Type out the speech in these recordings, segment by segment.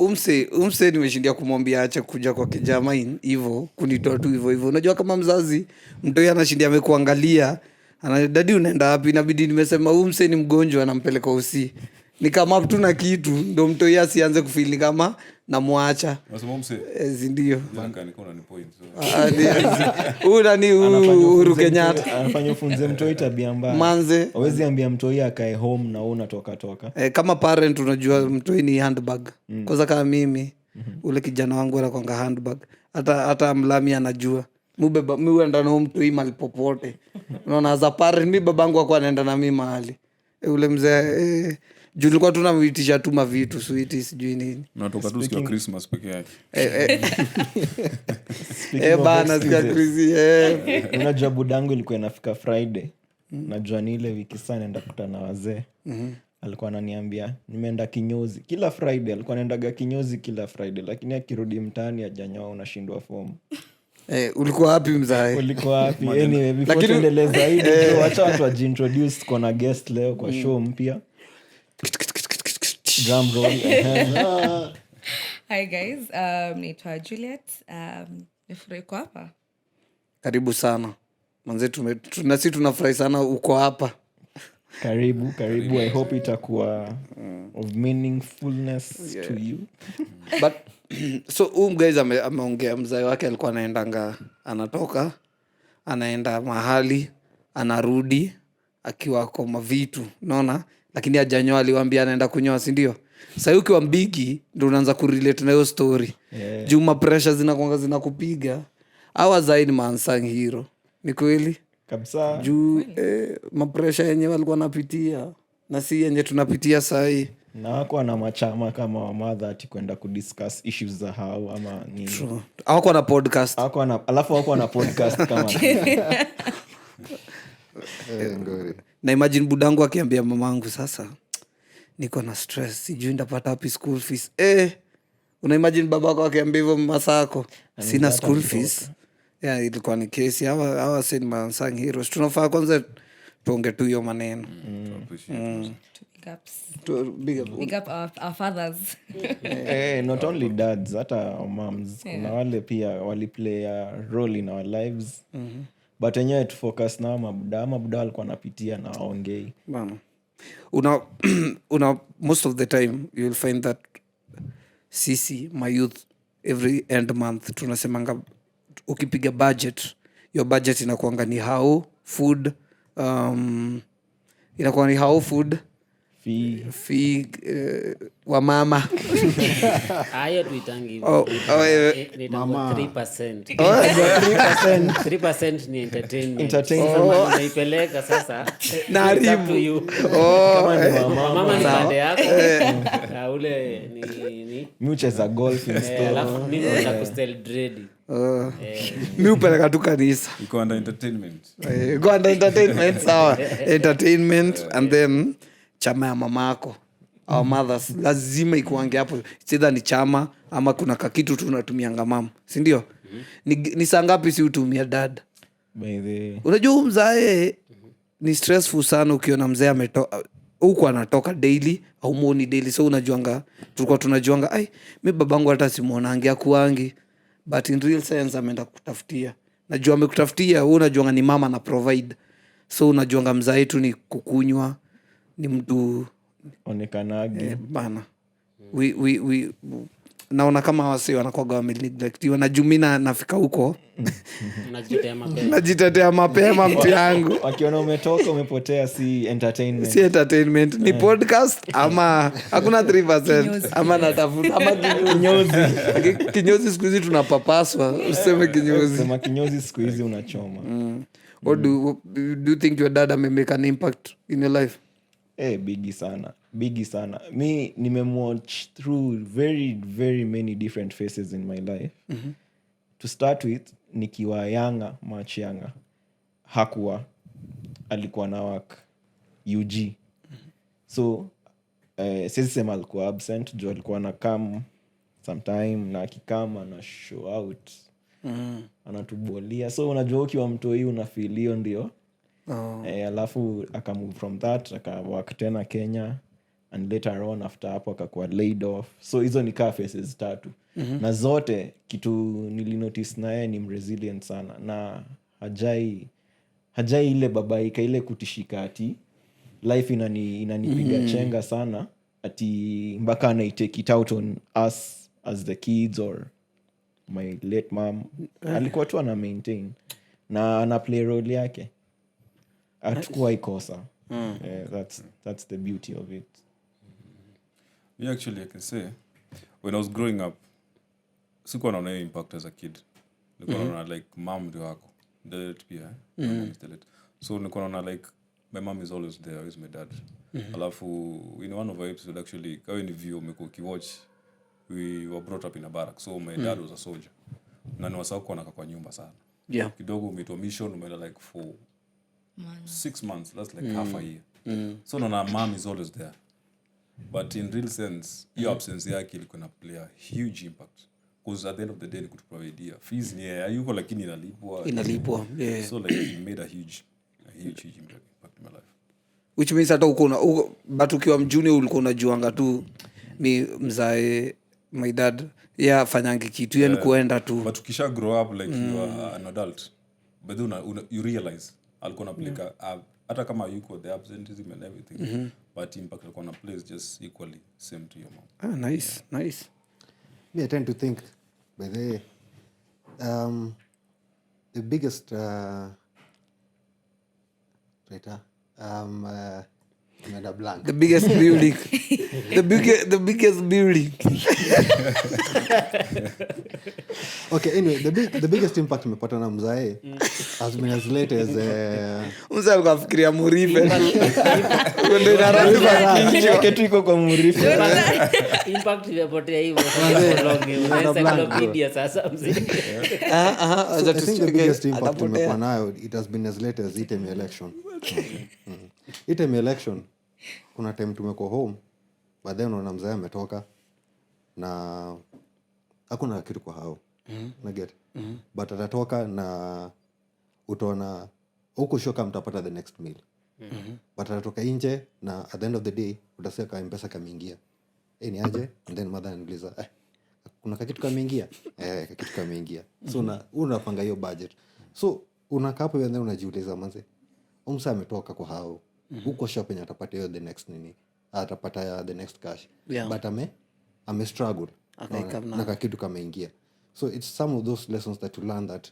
umse nimeshindia kumwambia acha kuja kwa kijamain hivyo kunitoa tu hivyo. Unajua kama mzazi mtoi anashindia amekuangalia dadi unaenda wapi, inabidi nimesema umse ni mgonjwa nampeleka usi ni kama tu na kitu ndo mtoi asianze kufili kama namwacha zindio nani Uhuru Kenyatta anafanya funze mtoi tabia mbaya manze hawezi ambia mtoi akae home na unatoka kama parent unajua mtoi ni handbag kwanza kama mimi ule kijana wangu anakwanga handbag hata mlami anajua mi uenda na mtoi mahali popote unaona as a parent mi babangu akuwa anaenda na mi mahali ule mzee juu nilikuwa tunamwitisha tu mavitu sweetie sijui nini natoka tu siku ya Christmas peke yake bana siku ya Christmas unajua budangu ilikuwa inafika Friday najua ni ile wiki sana naenda kukutana na wazee alikuwa ananiambia nimeenda kinyozi kila Friday alikuwa anaendaga kinyozi kila Friday lakini akirudi mtaani ajanyoa unashindwa fomu ulikuwa wapi mzae ulikuwa wapi anyway before tuendelee zaidi acha watu wajiintroduce kwa na guest leo kwa show mpya drum roll Hi guys naitwa Juliet nimefurahi kuwa hapa karibu sana manze tunasi tunafurahi sana uko hapa karibu I hope itakuwa of meaningfulness to you but so guys ameongea mzee wake alikuwa anaendanga anatoka anaenda mahali anarudi akiwa kwa mavitu unaona lakini ajanyoa aliwaambia anaenda kunyoa si ndio sasa ukiwa mbigi ndio unaanza kurelate na hiyo story juu ma pressure zinakuanga zinakupiga hawa zaidi unsung hero ni kweli kabisa juu ma pressure yenyewe walikuwa napitia na si yenye tunapitia saa hii na wako na machama kama wa mother ati kwenda kudiscuss issues za hao ama nini hawako na podcast alafu wako na podcast kama na imagine budangu akiambia mamangu sasa niko na stress sijui ndapata wapi school fees una imagine babako akiambia hivyo masako sina school fees ilikuwa ni kesi hawa sema unsung heroes tunafaa kwanza tuonge tu hiyo maneno big up our fathers not only dads hata moms kuna wale pia waliplay a role in our lives but enyewe tu focus na mabuda alikuwa anapitia na waongei bana una most of the time you will find that sisi my youth every end month tunasemanga ukipiga budget your budget inakuanga ni how food inakuwa ni how food fee wa mama haya tuitangi mama 3% 3% ni entertainment unaipeleka sasa naribu kama ni mama ni pande yako na ule ni mucheza golf in store alafu mimi naenda kustel dread mi upeleka tu kanisa iko under entertainment sawa entertainment and then chama ya mamako our mothers lazima ikuange hapo either ni chama ama kuna kakitu tunatumianga mama si ndio ni saa ngapi si utumia dad unajua mzae ni stressful sana ukiona mzee ametoka huko anatoka daily au muoni daily so unajuanga tulikuwa tunajuanga mi babangu hata simuonangi akuangi but in real sense ameenda kutafutia najua amekutafutia wewe unajuanga ni mama na provide so unajuanga mzae tu ni kukunywa ni mtu onekanagi bana we naona kama wasi wanakuwaga wameneglektiwa na jumina nafika huko najitetea mapema mtu yangu wakiona umetoka umepotea si entertainment ni podcast ama hakuna 3% ama natafuta ama kinyozi siku hizi tunapapaswa useme kinyozi siku hizi unachoma What do you think your dad may make an impact in your life? Bigi sana. Mi nimemwatch through very, very many different phases in my life. To start with, nikiwa much younger. Hakuwa, alikuwa na work UG. So, siwezi sema alikuwa absent, juu alikuwa na come sometime, na akikama na show out. Anatubolia. So, unajua ukiwa mtoi unafeel hiyo ndio. Alafu akamove from that akawork tena Kenya and later on after hapo akakuwa laid off. So hizo ni kaa phases 3 na zote kitu nilinotice na yeye ni mresilient sana na hajai ile babaika ile kutishika ati life inanipiga chenga sana ati mpaka anaitake it out on us as the kids or my late mom. Alikuwa tu ana maintain na ana play role yake, hatukuwa ikosa. That's the beauty of it. Me actually, I can say, when I was growing up, sikuwa naona hiyo impact as a kid. Nilikuwa naona like mom ndio wako, dad pia, my mom is dead. So nilikuwa naona like my mom is always there, always my dad. Alafu in one of our episodes actually, kawe ni view umekuwa ukiwatch, we were brought up in a barrack, so my dad was a soldier. Na ni wasau kuwa naka kwa nyumba sana. Yeah. Kidogo umeitwa mission, umeenda like for 6 months, that's like half a year. So naona mom is always there. But in real sense, your absence yake ilikuwa na play a huge impact. Because at the end of the day, ni kutuprovidea. Fees ni hayuko lakini inalipwa. Yeah. So like it made a huge impact in my life. Which means hata but ukiwa mjuni ulikuwa unajuanga tu mi mzae my dad fanyangi kitu ni kuenda tu. But ukisha grow up like you are an adult, but then you realize alikuwa na play hata kama yuko the absenteeism and everything, but impact alikuwa na play is just equally same to your mom. Nice. Me, I tend to think by the biggest blank. The biggest building. the biggest building. Okay, anyway, the biggest impact nimepata na mzae has been as late as Mzae ukafikiria Murife. Ndio Kichwa kitu iko kwa Murife. Impact imepotea hivyo. Encyclopedia sasa mzee. I think the biggest impact nimekuwa nayo, it has been as late as item election. Item election, kuna time tumekuwa home, but then unaona mzae ametoka na hakuna kitu kwa hao. Naget. But atatoka na utaona huko shoka mtapata the next meal. But atatoka nje na at the end of the day utasema M-Pesa kameingia. Ni aje? And then mother anauliza, kuna kitu kameingia? Kitu kameingia. So unapanga hiyo budget. So unakaa hapo and then unajiuliza manze, umsa ametoka kwa hao. Huko shopping atapata hiyo the next nini? Atapata the next cash. Yeah. But ame struggle. Na kitu kameingia. So it's some of those lessons that you learn that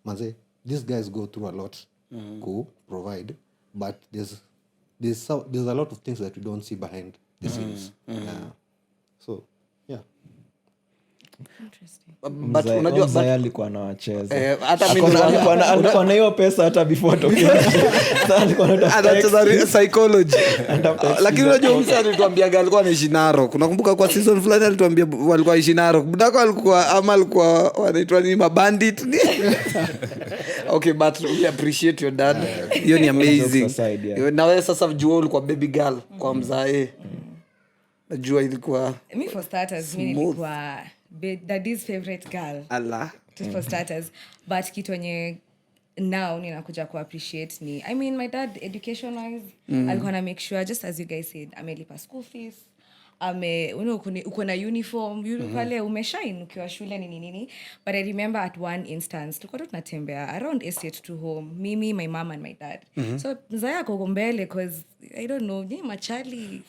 manze, these guys go through a lot to provide, but there's a lot of things that you don't see behind the scenes. So yeah. Interesting. But unajua mzae alikuwa anawacheza. hata mimi alikuwa na hiyo pesa hata before tokea. Sasa alikuwa anacheza psychology. Lakini unajua msanii alituambia alikuwa anaishi Narok. Unakumbuka kwa season fulani alituambia walikuwa anaishi Narok. Budako alikuwa wanaitwa ni mabandit. Okay, but we appreciate your dad. Hiyo ni amazing. Na wewe sasa jua ulikuwa baby girl kwa mzae. Najua ilikuwa Me for starters, mimi nilikuwa daddy's favorite girl. Allah. Just for starters. But kitu yenye now ninakuja ku appreciate ni, I mean, my dad education wise alikuwa na make sure, just as you guys said, amelipa school fees, uko na uniform, pale umeshine ukiwa shule nini. But I remember at one instance tulikuwa tunatembea around estate to home, mimi, my mom and my dad. So mzaya ako mbele cause I don't know, ni machali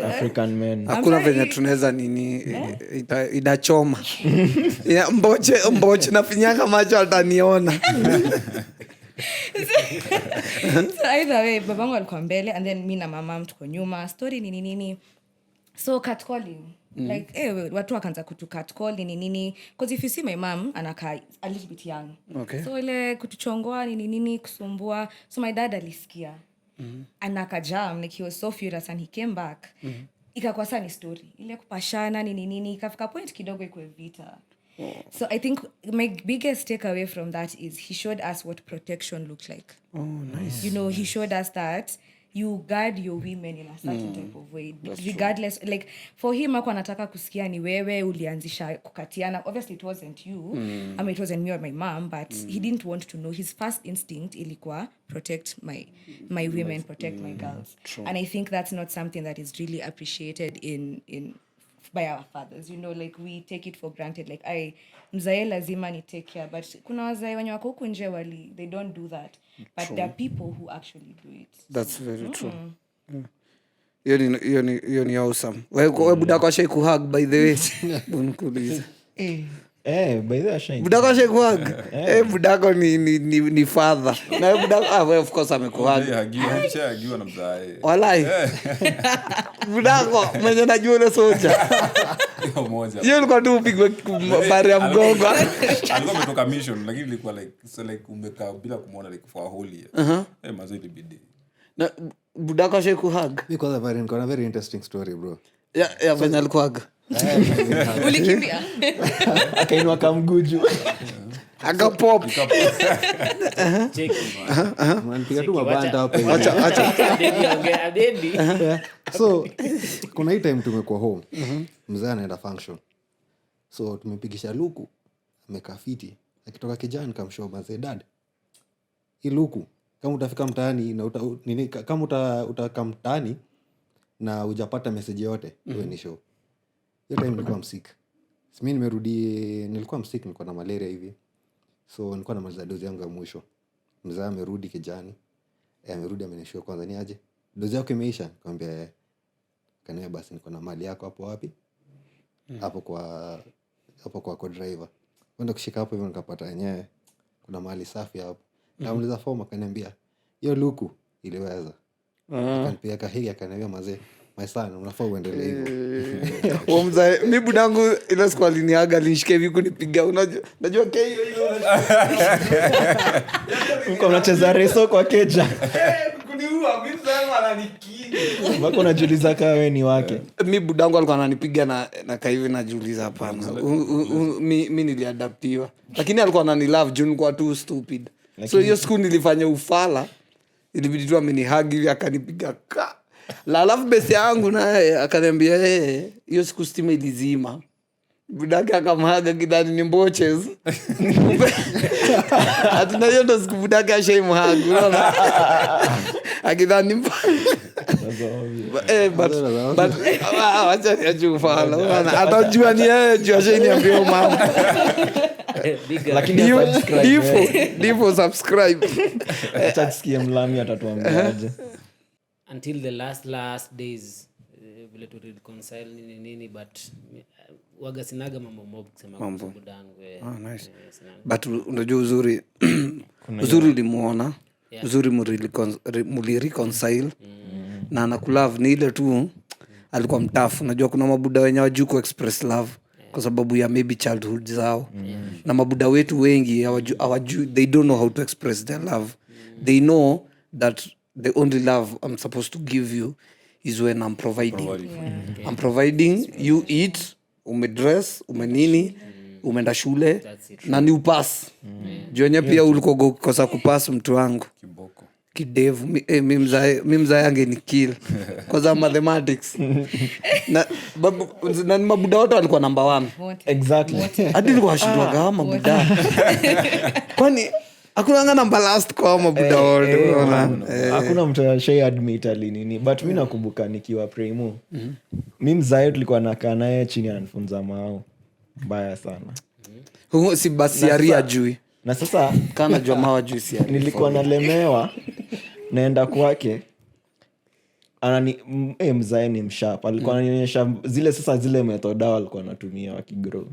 African men. Hakuna venye tunaweza nini inachoma. Mboche na finyanga macho ataniona. So either way, babangu alikuwa mbele and then mi na mama tuko nyuma, story nini. So catcalling. Like watu wakaanza kutu catcall nini because if you see my mom anakaa a little bit young. Okay. So ile kutuchongoa nini kusumbua. So my dad alisikia. Anakajam, like he was so furious and he came back. Ikakuwa sana story. Ile kupashana nini ikafika point kidogo ikuwe vita. So I think my biggest takeaway from that is he showed us what protection looked like. Oh, nice. You know, he showed us that you guard your women in a certain type of way. Regardless, like for him ako anataka kusikia ni wewe ulianzisha kukatiana. Obviously it wasn't you. I mean it wasn't me or my mom, but he didn't want to know. His first instinct ilikuwa protect my women, protect my girls. True. And I think that's not something that is really appreciated in by our fathers, you know, like we take it for granted, like mzae lazima ni take care, but kuna wazae wenye wako huku nje they don't do that, but there are people who actually do it. That's very true. Hiyo ni awesome. Wewe budako ashai kuhug by the way. Bunikuuliza. By the way budako ashai kuhug. Budako ni father. Na wewe budako of course amekuhug. Hagiwa na mzae. Walai. Budako mwenye najua ile soja. Hiyo moja. Hiyo ilikuwa tu upigwe bari ya mgongo. Alikuwa ametoka mission lakini ilikuwa like umekaa bila kumuona like for a whole year. Mazee ilibidi. Na budako ashai kuhug. Because a very interesting story, bro. Yeah, venye alikuhug. Ulikimbia. akainua kamguju Akapop. Mnapiga tu mabanda hapo. So kuna hii time tumekuwa home. Mzee anaenda function. So tumepigisha luku. Amekaa fiti. Akitoka kijana kamshow mzee dad. Hii luku kama utafika mtaani na kama utaka mtaani na hujapata message yote wewe ni show. Hiyo time nilikuwa msick. Mimi nilikuwa msick, nilikuwa na malaria hivi. So nilikuwa namaliza dozi yangu ya mwisho. Mzee amerudi kijani. Amerudi amenishua kwanza ni aje. Dozi yako imeisha? Nikamwambia kanea basi niko na mali yako hapo wapi? Hapo kwa driver. Kwenda kushika hapo hivyo nikapata yenyewe kuna mali safi hapo. Namuuliza form akaniambia hiyo luku iliweza. Akanipea kahiri akaniambia mazee my son unafaa uendelee hivyo. Mzae mimi budangu ile siku aliniaga alishike hivi kunipiga unajua kile mko mnacheza reso kwa keja kuniua mimi sasa ananikiga wako najiuliza kama wewe ni wake. Mimi budangu alikuwa ananipiga na kaivi najiuliza hapana mimi niliadaptiwa lakini alikuwa ananilove juu nilikuwa too stupid. So hiyo siku nilifanya ufala ilibidi tu amenihug hivi akanipiga alafu besi yangu naye akaniambia hiyo siku stima ilizima. Budaka akamhaga kidani ni mboches. Atina hiyo ndo siku budaka ashaimhaga unaona. Akidani but acha niache ufala unaona atajua ni yeye juu ashaniambia mama. Lakini Divo subscribe. Acha tusikie mlami atatuambiaje. Until the last days vile to reconcile nini but waga sinaga mambo mob kusema kwa budangu. Nice. But unajua uzuri ulimuona uzuri muli-reconcile na anakulove ni ile tu alikuwa mtafu. Unajua kuna mabuda wenye hawajui ku express love kwa sababu ya maybe childhood zao. Na mabuda wetu wengi hawajui, they don't know how to express their love. They know that the only love I'm supposed to give you is when I'm providing. I'm providing, you eat, umedress, umenini, umeenda shule na ni upass. Jonye pia ulikogo kosa kupass mtu wangu. Kiboko. Kidevu. Mimi mzae angenikill kwa mathematics. Na mabuda wote walikuwa number 1. Exactly. Hadi nilikuwa shindwa kama mabuda. Kwani hakuna namba last kwa mabuda wote unaona. Hakuna mtu ashai admit alinini but mimi nakumbuka nikiwa primo. Mimi mzae tulikuwa nakaa naye chini anafunza mao. Mbaya sana. Huo si basi aria jui. Na sasa kana jua mawa jui si aria. Nilikuwa nalemewa naenda kwake. Anani mzae ni msharp. Alikuwa ananionyesha zile methoda alikuwa anatumia wakigrow.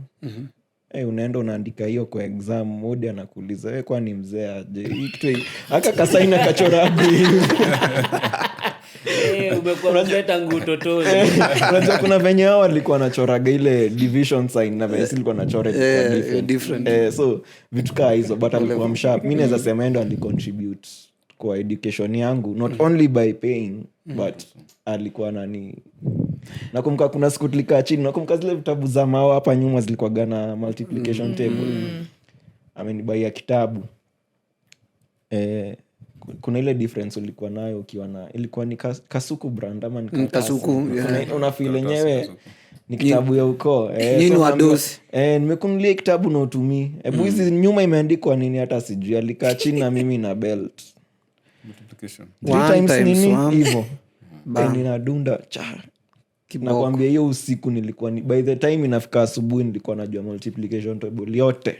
Unaenda unaandika hiyo kwa exam mode anakuuliza kwani mzee aje hii kitu akakasaina kachoragu hivi umekuwa mzee tangu utotoni. Unajua kuna venye hao walikuwa wanachoraga ile division sign na vile silikuwa nachora different. So vitu kaa hizo but alikuwa msharp. Mimi naweza sema ndo alicontribute kwa education yangu not only by paying but alikuwa nani. Nakumbuka kuna siku tulikaa chini, nakumbuka zile vitabu za mao hapa nyuma zilikuwa gana multiplication table. Amenibaia kitabu. kuna ile difference ulikuwa nayo ukiwa na ilikuwa ni kasuku brand ama ni Kasuku, yeah. unafeel yenyewe ni kitabu ya ukoo Nyinyi wadosi. nimekunulia kitabu na utumii hebu hizi nyuma imeandikwa nini hata sijui alikaa chini na mimi na belt Multiplication. 3 One times times nini one. hivyo nakwambia nakwambia hiyo usiku nilikuwa by the time inafika asubuhi nilikuwa najua multiplication table yote.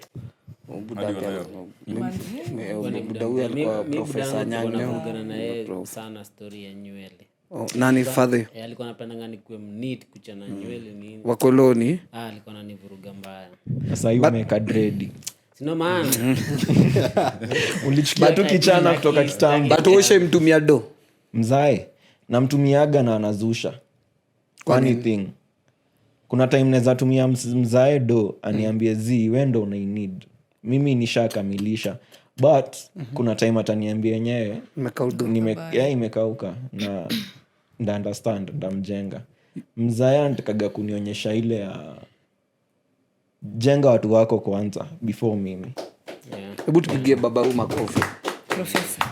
Hadi wa leo. Buda huyu alikuwa Profesa Nyang'o. nakuagana na yeye sana story ya nywele. Nani fadhi Alikuwa anapendanga nikuwe mnit kuchana nywele nini. wakoloni Alikuwa ananivuruga mbaya. Sasa hiyo umeka dread Sino maana. ulichukia tu kichana kutoka kitambo but ushe mtumia do mzae namtumiaga na anazusha funny thing kuna time naweza tumia mzae do aniambie zi wendo unainid mimi nishakamilisha but kuna time ataniambia yenyewe imekauka na nda understand ndamjenga mzae anatakaga kunionyesha ile ya jenga watu wako kwanza before mimi. hebu tupigie baba huu makofi Professor.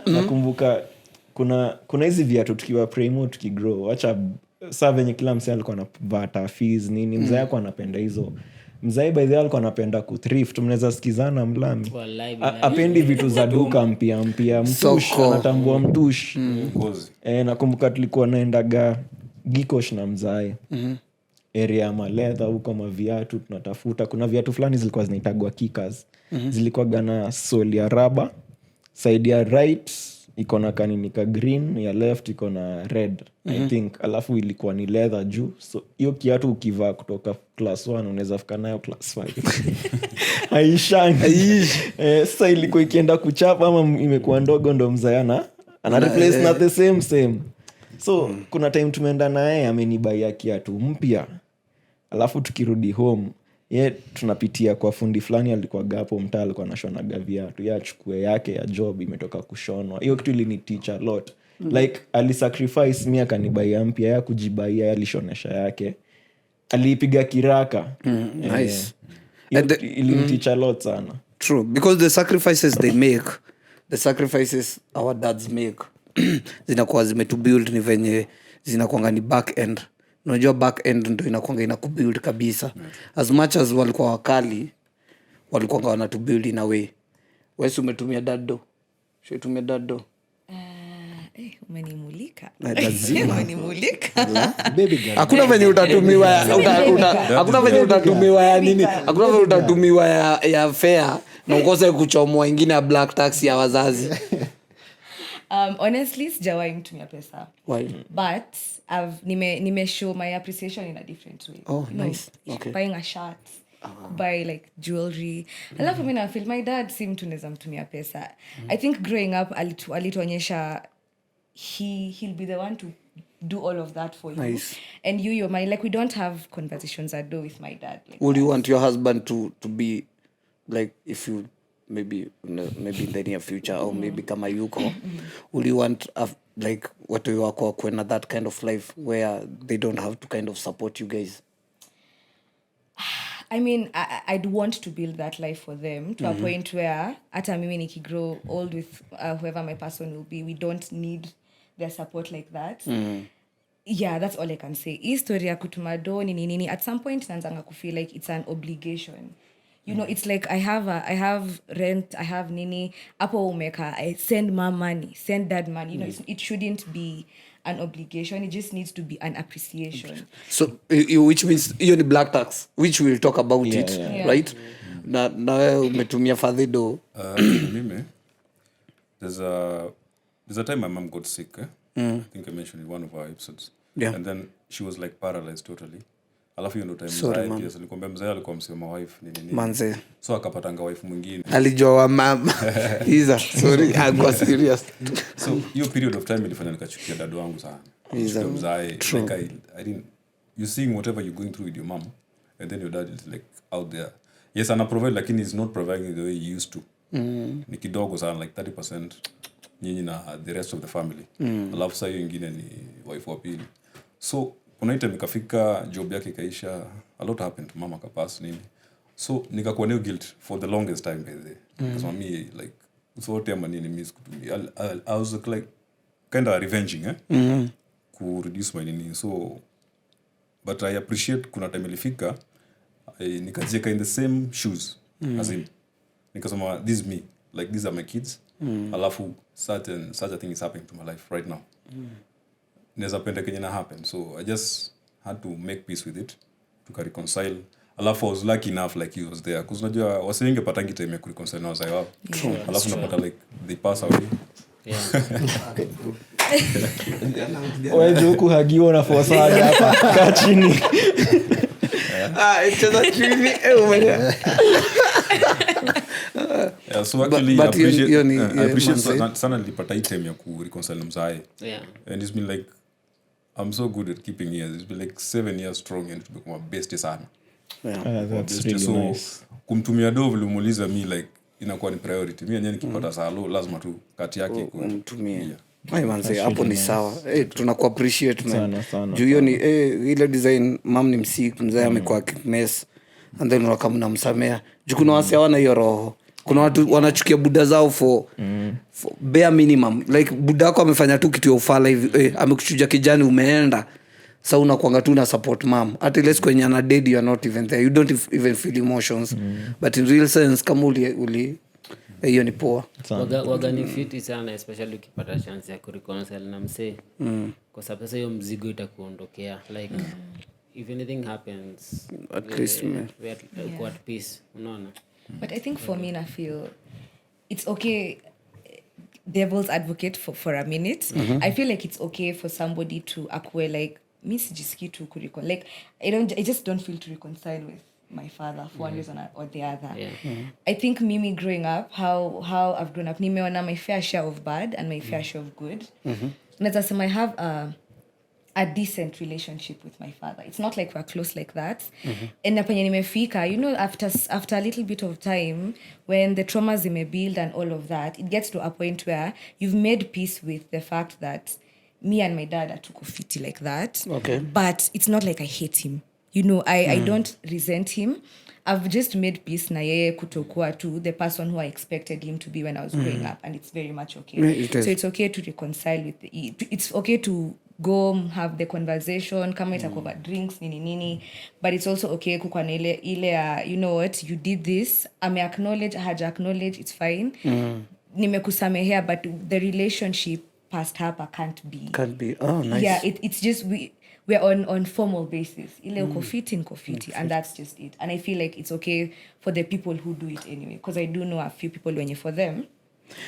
nakumbuka kuna hizi viatu tukiwa primo tukigrow wacha saa venye kila msee alikuwa anavaa tafis nini mzae ako anapenda hizo mzae by the way alikuwa anapenda kuthrift mnaweza sikizana mlami apendi vitu za duka mpya mtush Soko. anatambua mtush Ngozi. nakumbuka tulikuwa naendaga Gikosh na mzae area ya maledha huko maviatu tunatafuta kuna viatu fulani zilikuwa zinaitagwa kickers zilikuwa gana soli ya raba side ya right iko na kanini ka green ya left iko na red I think alafu ilikuwa ni leather juu so hiyo kiatu ukivaa kutoka class 1 unaweza fika nayo class 5 haishangi sasa ilikuwa ikienda kuchapa ama imekuwa ndogo ndo mzayana ana replace na the same so kuna time tumeenda naye amenibaia kiatu mpya alafu tukirudi home tunapitia kwa fundi fulani alikuwa gapo mtaa alikuwa anashonaga viatu ya achukue yake ya job imetoka kushonwa hiyo kitu ilini teach a lot like alisacrifice mi akanibaia mpya ya kujibaia alishonesha yake aliipiga kiraka nice ilini teach a lot sana true because the sacrifices they make the sacrifices our dads make zinakuwa zimetubuild ni venye zinakuanga ni back end unajua back end ndo inakuanga inakubuild kabisa as much as walikuwa wakali walikuanga wanatubuild in a way wesi umetumia dado shetumia dado Umenimulika. lazima. Umenimulika. Baby girl. hakuna venye utatumiwa hakuna venye utatumiwa ya nini hakuna venye utatumiwa ya fair na ukose kuchomwa ingine ya black tax ya wazazi Honestly sijawahi mtumia pesa. Why? But nime show my appreciation in a different way. Oh, nice. Okay. Buying a shirt, buy like jewelry. Alafu mimi na feel my dad si mtu naweza mtumia pesa. I think growing up alituonyesha he'll be the one to do all of that for you. Nice. And you're my like we don't have conversations I do with my dad. Like Would you want your husband to be like if you maybe in the near future or maybe kama yuko would you want like watu wako kwenda that kind of life where they don't have to kind of support you guys? I mean, I'd want to build that life for them to a point where hata mimi nikigrow old with whoever my person will be, we don't need their support like that. Yeah, that's all I can say. Hii story ya kutuma do nini at some point naanzanga kufeel like it's an obligation. You know, it's like I have rent, I have nini, hapo umeka, I send mom money, send dad money. You know, it shouldn't be an obligation. It just needs to be an appreciation. So which means hiyo ni black tax which we'll talk about it Yeah. right? Na wewe umetumia fadhido. Mimi there's a time my mom got sick. I think I mentioned in one of our episodes. Yeah. And then she was like paralyzed totally. Alafu hiyo ndo time Sorry, mzae pia nilikwambia mzae alikuwa msema wife nini. Manze. So akapatanga wife mwingine. Alijua wa mama. Iza, sorry, I'm serious. So hiyo period of time ilifanya nikachukia dad wangu sana. Nikachukia mzae. Like I didn't you seeing whatever you're going through with your mom and then your dad is like out there. Yes, ana provide lakini he's not providing the way he used to. Ni kidogo sana like 30% nyinyi na the rest of the family. Alafu saa hiyo ingine ni wife wa pili. So kuna item ikafika job yake ikaisha a lot happened mama kapass nini so nikakuwa nayo guilt for the longest time by the because me like zote ama nini miss kutumia. I was like kind of revenging ku reduce my nini. So but I appreciate kuna time ilifika nikajieka in the same shoes as him. Nikasema this is me, like these are my kids. Alafu such a thing is happening to my life right now. Neza penda kenye na happen. So I just had to make peace with it, to reconcile. Alafu I was lucky enough like he was there, because unajua wasi wengi patangi time ya kureconcile na wasai wao. Alafu napata like they pass away. wewe huku hagiwa na forsaje hapa kaa chini. Cheza chini Yeah, so actually I appreciate man sana nilipata hii time ya kureconcile na mzae. And it's been like I'm so good at keeping years. It's been like 7 years strong and to become a bestie sana. That's really So nice. kumtumia do vile umuuliza mi like inakuwa ni priority. Mimi yenyewe nikipata salo lazima tu kati yake umtumie. Ai manze hapo ni sawa. Tunaku appreciate man. Sana. Juu hiyo ni ile design mam ni msik mzee amekuwa mess and then unakamna msamea. Juu kuna wasi hawana hiyo roho. Kuna watu wanachukia buda zao for bare minimum. Like buda wako amefanya tu kitu ya ufala hivi, amekuchuja kijani umeenda. Sasa unakuanga tu na support mom. At least kwenye ana dead you are not even there. You don't even feel emotions. But in real sense kama uli hiyo ni poa. Waga ni fiti sana, especially ukipata chance ya kureconcile na msee. Kwa sababu sasa hiyo mzigo itakuondokea. Like if anything happens At least we are at peace, unaona. But I think for me, I feel it's okay. Devil's advocate for a minute. I feel like it's okay for somebody to acquire like me sijiski to reconcile. Like I just don't feel to reconcile with my father for one reason or the other. I think Mimi growing up, how I've grown up, nimeona my fair share of bad and my fair share of good. Let's say I have a decent relationship with my father. It's not like we're close like that. And napenye nimefika, you know, after a little bit of time, when the traumas may build and all of that, it gets to a point where you've made peace with the fact that me and my dad are tuko fiti like that. Okay. But it's not like I hate him. You know, I don't resent him. I've just made peace na yeye kutokuwa to the person who I expected him to be when I was growing up, and it's very much okay. So it's okay to reconcile with it's okay to go have the conversation kama itakuwa drinks nini, but it's also okay kukua na ile you know what, you did this, haja acknowledge, it's fine. Nimekusamehea, but the relationship past hapa can't be. Oh, nice. Yeah, it's just we're on formal basis. Ile uko fiti, and that's just it. And I feel like it's okay for the people who do it anyway, because I do know a few people when for them.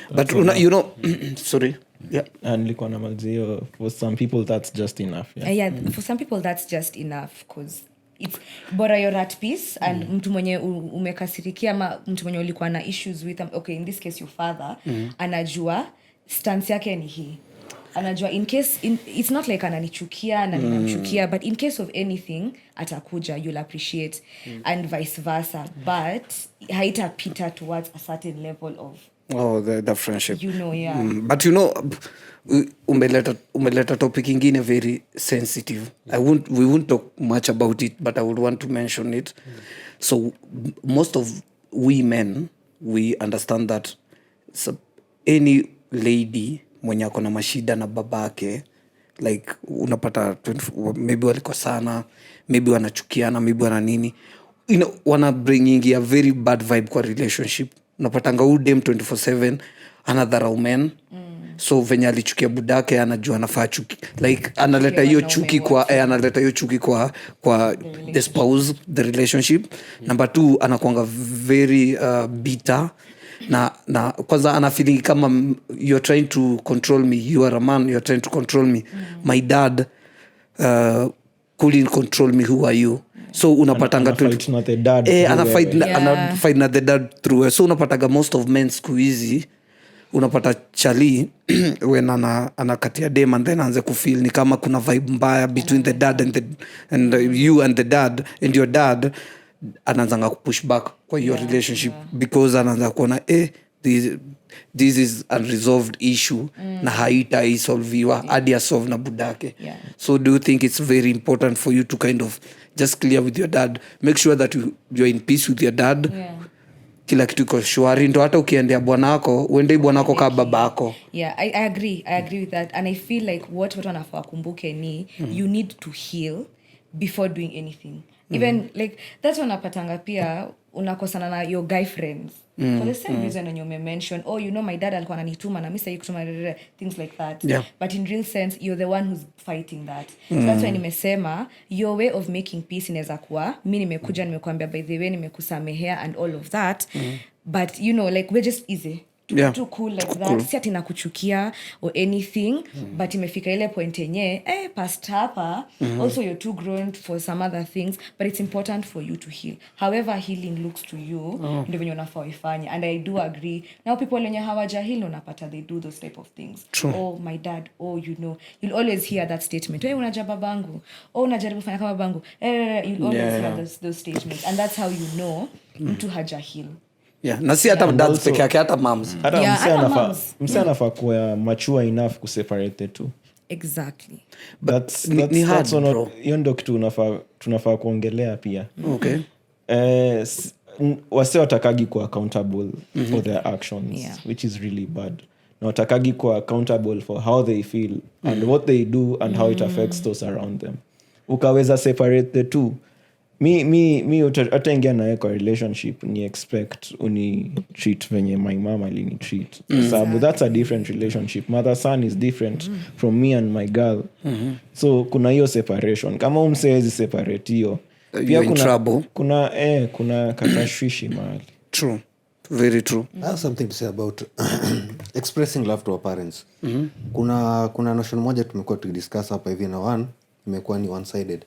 But you know sorry. Yeah. And nilikuwa na mazio, for some people that's just enough. Yeah, for some people that's just enough, because it's bora you're at peace and mtu mwenye umekasirikia ama mtu mwenye ulikuwa na issues with okay, in this case your father, anajua stance yake ni hii. Anajua in case it's not like ananichukia na ninamchukia, but in case of anything atakuja, you'll appreciate, and vice versa, but haitapita towards a certain level of the friendship, you know. But you know, umeleta topic ingine very sensitive. We won't talk much about it, but I would want to mention it. So most of we men, we understand that any lady mwenye ako na mashida na babake, like unapata maybe walikosana, maybe wanachukiana, maybe wana nini, you know, wana bringing a very bad vibe kwa relationship. Unapatanga huyu dem 24/7 anadharau men. So venye alichukia budake anajua anafaa chuki, like analeta hiyo chuki kwa the spouse, the relationship. Number 2, anakuanga very bitter na kwanza ana feeling kama you're trying to control me, you are a man, you're trying to control me. My dad couldn't control me, who are you? So unapatanga fight na the dad fight na the dad through. So unapataga most of men siku hizi unapata chali when anakatia dem and then anze kufeel ni kama kuna vibe mbaya between the dad and you and the dad and your dad, anaanza kupush back kwa your relationship because anaanza kuona this is unresolved issue na haitaisolviwa hadi asolve na budake. So do you think it's very important for you to kind of just clear with your dad, make sure that you're in peace with your dad, kila kitu iko shwari, ndo hata ukiendea bwanako uendei bwanako kaa babako. Yeah, I agree with that, and I feel like what watu wanafaa kumbuke ni you need to heal before doing anything. Even like that's wanapatanga pia unakosana na your guy friends for the same reason when you may mention, oh, you know, my dad alikuwa ananituma na mimi sasa kutuma, things like that. Yeah. But in real sense you're the one who's fighting that. So that's why nimesema your way of making peace inaweza kuwa mimi nimekuja nimekuambia by the way nimekusamehea and all of that, but you know, like we're just easy too cool like that. Cool. Si ati nakuchukia or anything, but imefika ile point yenye past hapa also you're too grown for some other things, but it's important for you to heal. However healing looks to you, ndio venye unafaa uifanye, and I do agree. Now people wenye hawaja heal unapata they do those type of things. True. Oh, my dad, oh, you know, you'll always hear that statement, unaja babangu, oh, unajaribu kufanya kama babangu, you'll always hear those statements, and that's how you know mtu haja heal. Yeah, na si hata dads peke yake, hata moms. Hata mse anafaa kuwa mature enough kuseparate the two. Exactly. That's hard, hiyo ndo kitu tunafaa kuongelea pia. Okay. Wase watakagi kuwa accountable for their actions, which is really bad. Na watakagi kuwa accountable for how they feel and what they do and how it affects those around them. Ukaweza separate the two, mi hata ingia nawe kwa relationship ni expect uni treat venye my mama alini treat, sababu that's a different relationship. Mother son is different from me and my girl. So kuna hiyo separation, kama umsewezi separate hiyo pia kuna katashwishi mahali. True, very true. I have something to say about expressing love to our parents. Kuna notion moja tumekuwa tukidiscuss hapa hivi, na one imekuwa ni one sided,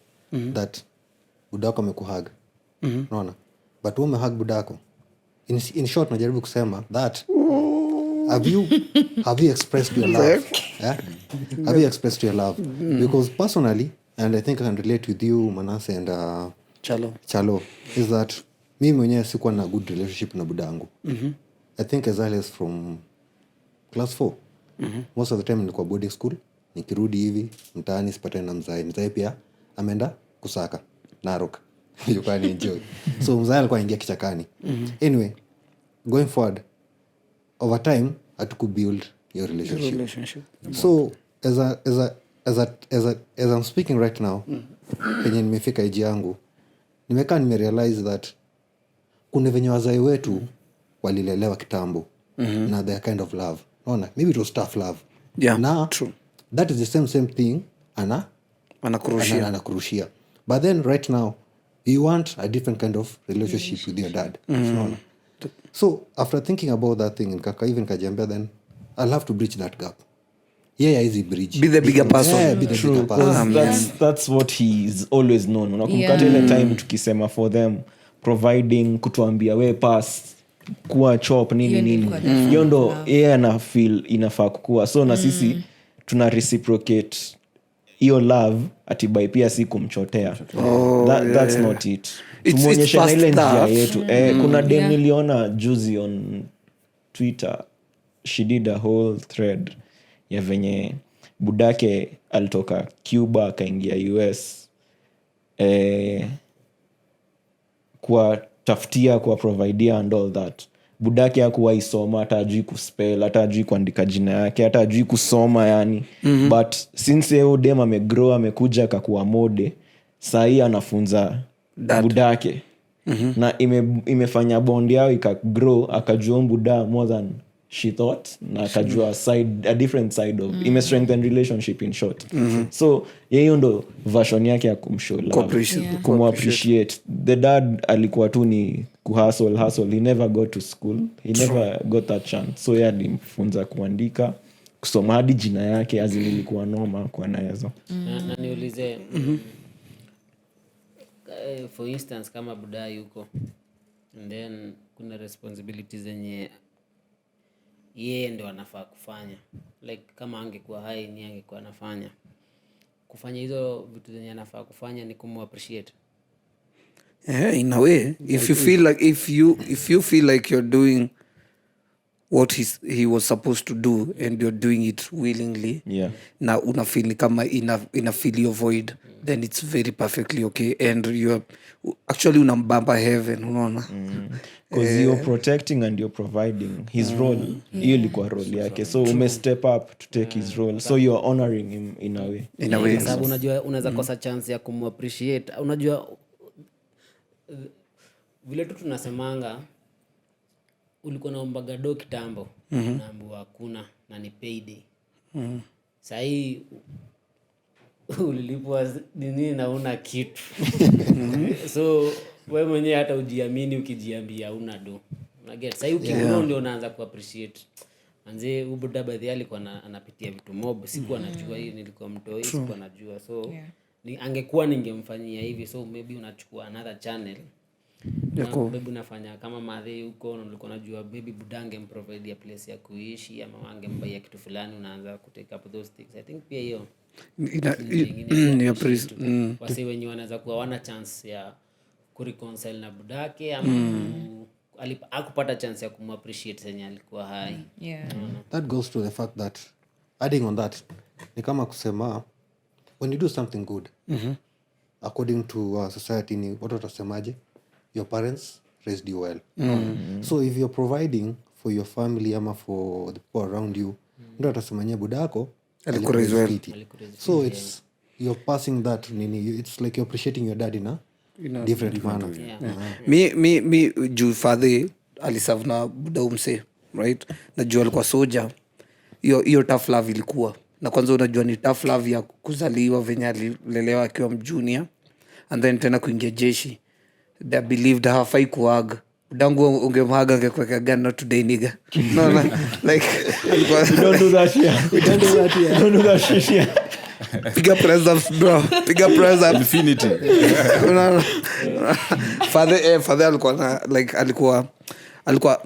that budako amekuhug, unaona, but wewe umehug budako. In short najaribu kusema that have you expressed your love? Yeah? Have you expressed your love? Because personally, and I think I can relate with you Manase and Chalo, is that mimi mwenyewe sikuwa na good relationship na budangu. I think as early as from class 4. Most of the time nilikuwa boarding school, nikirudi hivi mtaani sipatane na mzae pia ameenda kusaka Narok. You can enjoy. So mzae alikuwa aingia kichakani. Anyway, going forward, over time had to build your relationship. So as I'm speaking right now, penye nimefika age yangu, nimerealize that kuna venye wazae wetu walilelewa kitambo, na their kind of love. Unaona, maybe it was tough love. Yeah, now, true. That is the same thing anakurushia. But then right now you want a different kind of relationship with your dad. So after thinking about that thing, even kajiambia, then I'll have to bridge that gap. Easy bridge. Be the bigger person. Be the bigger person. That's what he's always known. Unakumbuka ile time tukisema for them providing, kutuambia we pass kuwa chop nini hiyo ndo yeye ana feel inafaa kukua. So na sisi tuna reciprocate hiyo love atibai pia si kumchotea. That's not it. Tumuonyeshe na ile njia yetu. Kuna dem niliona juzi on Twitter, she did a whole thread ya venye budake alitoka Cuba akaingia US kwa taftia, kwa providea and all that. Budake hakuwa isoma, hata ajui kuspell, hata ajui kuandika jina yake, hata ajui kusoma yani. But since yeye dem amegrow, amekuja akakuwa mode, sahi anafunza budake. Na imefanya bond yao ikagrow, akajua buda more than she thought, na akajua a different side of strengthen relationship in short. So yeye ndo version yake ya kumshow love, kumappreciate. The dad alikuwa tu ni kuhustle, he never got to school, he never got that chance. So yeye alimfunza kuandika, kusoma, hadi jina yake azilikuwa noma kwa naezo. Na niulize for instance kama buda yuko, and then kuna responsibilities zenye yeye ndo anafaa kufanya, like kama angekuwa hai ni angekuwa anafanya kufanya hizo vitu zenye anafaa kufanya, ni appreciate. In a way, if you feel like you're doing what he was supposed to do and you're doing it willingly, Yeah. na unafeel ni kama ina fill your void, then it's very perfectly okay and you're actually unambamba heaven, unaona. Because you're protecting and you're providing his role. Hiyo ilikuwa role yake, so ume step up to take his role, so you're honoring him in a way. Kwa sababu unajua unaweza kosa chance ya kumappreciate. Unajua vile tu tunasemanga ulikuwa naombaga do kitambo, naambiwa hakuna na ni payday. Sahii ulilipwa nini na una kitu. So wewe mwenyewe hata ujiamini ukijiambia una do. Unaget sahii ukigrow ndio unaanza kuappreciate. Manze ubuda baadhi alikuwa anapitia vitu mob, sikuwa najua hii, nilikuwa mtoi, sikuwa najua. So angekuwa ningemfanyia hivi, so maybe unachukua another channel. Baby unafanya kama madhe huko, nilikuwa najua baby budange mprovide place ya kuishi ama angembaia kitu fulani, unaanza ku take up those things. I think pia hiyo wasi wenye wanaweza kuwa wana chance ya kureconcile na budake ama akupata chance ya kumappreciate senye alikuwa hai. That goes to the fact that adding on that ni kama kusema when you do something good, according to society, ni watu watasemaje, your parents raised you well. So if you're providing for your family ama for the people around you, ndio atasemanya budako alikuwa well. So it's you're passing that nini, it's like you're appreciating your dad in a different manner. mi juu father aliserve na buda umse, right, najua alikuwa soja. Hiyo tough love ilikuwa na kwanza, unajua ni tough love ya kuzaliwa venye alilelewa akiwa mjunior and then tena kuingia jeshi. They believed hafai kuaga udangu, ungemhaga angekuweka gun, not today nigga. No, like We don't do that here. We don't do that here. Don't do that shit here. Piga presents bro, piga presents Infinity. Father alikuwa na like alikuwa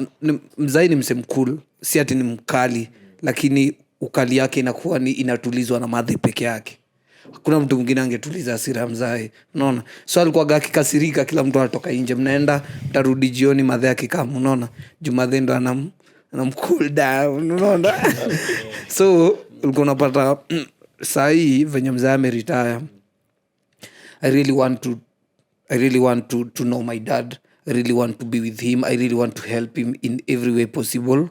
mzai ni msem cool, si ati ni mkali, lakini ukali yake inakuwa ni inatulizwa na madhi peke yake. Hakuna mtu mwingine angetuliza hasira mzai, unaona. So alikuwa akikasirika, kila mtu anatoka nje, mnaenda mtarudi jioni, madhi akikam, unaona. Jumadhe ndo anam cool down, unaona. So ulikuwa unapata sahi venye mzai ameretire, I really want to know my dad. I really want to be with him. I really want to help him in every way possible.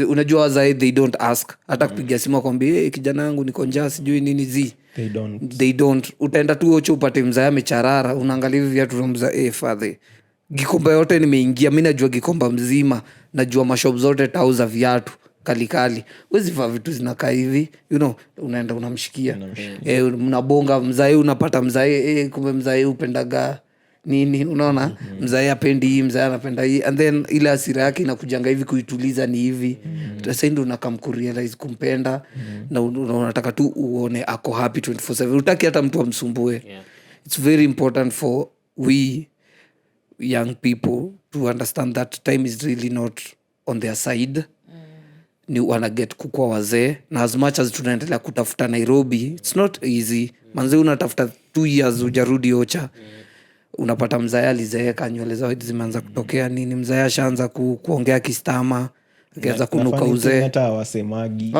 Unajua wazae, they don't ask. Hata kupigia simu akwambia, hey, kijana yangu niko njaa sijui nini zi. They don't. Utaenda tu ocho upate mzae amecharara, unaangalia hivi viatu vya mzae, father. Gikomba yote nimeingia, mimi najua Gikomba mzima, najua mashop zote tauza viatu kali. Wezi vaa vitu zinakaa hivi, you know, unaenda unamshikia. Mnabonga mzae, unapata mzae, kumbe mzae upendaga nini, unaona. Mzae apendi hii, mzae anapenda hii, and then ile hasira yake inakujanga hivi kuituliza ni hivi. Sasa ndio unakamkurealize kumpenda na unataka tu uone ako happy 24/7. Utaki hata mtu amsumbue. It's very important for we young people to understand that time is really not on their side. Ni wana get kukua wazee, na as much as tunaendelea kutafuta Nairobi, it's not easy. Manze unatafuta 2 years ujarudi ocha. Unapata mzaya alizeeka, nywele zao zimeanza kutokea nini, mzaya ashaanza kuongea kistama, akianza kunuka uzee. Hata hawasemagi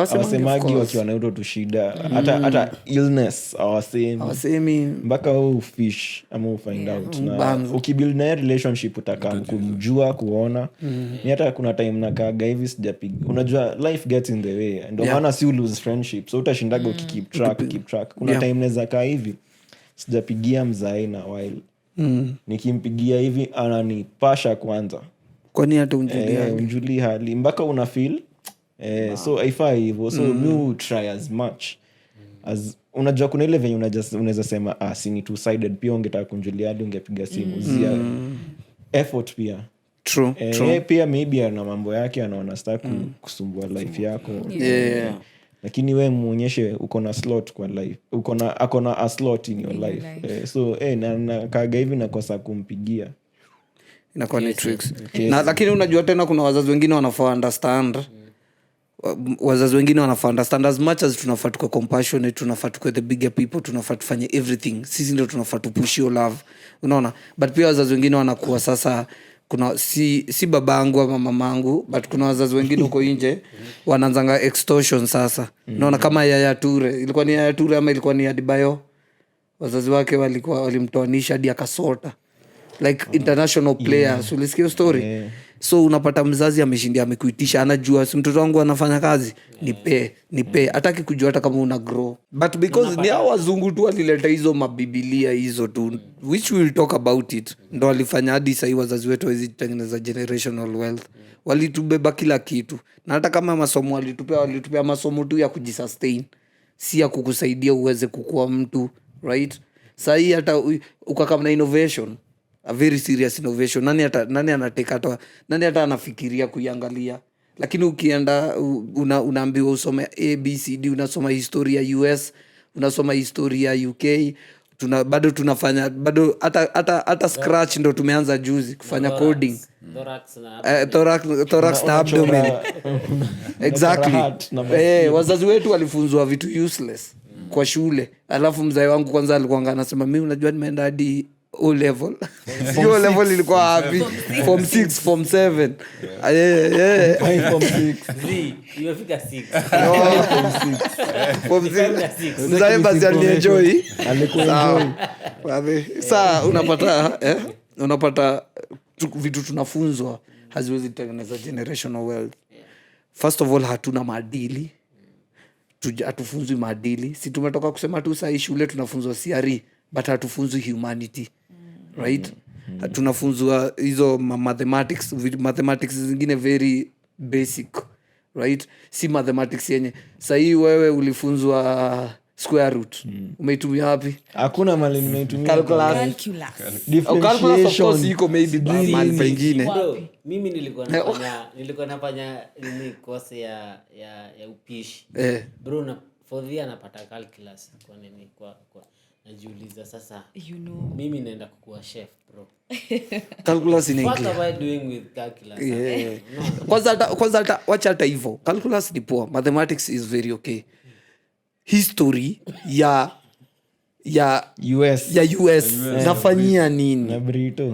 wakiwa na tu shida, hata illness hawasemi mpaka wewe ufish ama ufind out. Na ukibuild na relationship utaka kumjua, kuona. Ni hata kuna time nakaga hivi sijapiga, unajua life gets in the way, ndio maana si lose friendship, so utashindaga ukikeep track. Kuna time naweza kaa hivi sijapigia mzae na while nikimpigia hivi ananipasha kwanza, kwani hata unjuli hali mpaka una feel so haifai hivyo. So you try as much as unajua, kuna ile venye unaweza sema si ni two sided, pia ungetaka kunjulia hadi ungepiga simu zia effort pia. True. Pia maybe ana mambo yake, anaona staki kusumbua life yako. Lakini we muonyeshe uko na slot kwa life, ako na a slot in your life. So na kaga hivi nakosa kumpigia, inakuwa ni tricks. Na lakini unajua tena kuna wazazi wengine wanafaa understand. Wazazi wengine wanafaa understand as much as tunafaa tuko compassionate, tunafaa tuko the bigger people, tunafaa tufanye everything. Sisi ndio tunafaa tupush your love, unaona. But pia wazazi wengine wanakuwa sasa kuna si babangu ama mamangu but kuna wazazi wengine huko nje wanaanzanga extortion sasa. Naona kama Yaya Toure, ilikuwa ni Yaya Toure ama ilikuwa ni Adebayo, wazazi wake walimtoanisha hadi akasota like international players. Ulisikia story? So unapata mzazi ameshindia amekuitisha, anajua si mtoto wangu anafanya kazi, nipe hataki kujua hata kama una grow, but because ni hao wazungu tu walileta hizo mabibilia hizo tu, which we will talk about it, ndo walifanya hadi sahii wazazi wetu hawezi tengeneza generational wealth. Walitubeba kila kitu, na hata kama masomo walitupea masomo tu ya kujisustain, si ya kukusaidia uweze kukua mtu, right? Sahii hata ukakam na innovation, a very serious innovation, nani hata anafikiria kuiangalia, lakini ukienda unaambiwa usome ABCD, unasoma historia ya US, unasoma historia ya UK, bado tunafanya bado hata scratch ndo tumeanza juzi kufanya coding, thorax na abdomen exactly. Wazazi wetu walifunzwa vitu useless kwa shule, alafu mzee wangu kwanza alikuwa anasema mimi unajua nimeenda hadi O level. O level ilikuwa happy. Form 6, form 7. Form 6. Imefika 6. Form 6. Mzae basi alienjoy. Saa unapata vitu tunafunzwa haziwezi tengeneza generational wealth. First of all, hatuna maadili. Hatufunzwi maadili. Si tumetoka kusema tu saa shule tunafunzwa CRE, but hatufunzwi humanity. Right? Tunafunzwa hizo mathematics zingine very basic, right? Si mathematics yenye sahii wewe ulifunzwa square root, umeitumia wapi? Hakuna mali nimeitumia. Calculus of course iko maybe mahali pengine. Mimi nilikuwa nafanya course ya upishi. Bro, for the anapata calculus kwa nini kwa najiuliza sasa, mimi naenda kukuwa chef bro. Calculus in English. What am I doing with calculus? Kwanza hata wacha hata hivyo. Calculus ni poor. Mathematics is very okay. History ya US. Nafanyia nini?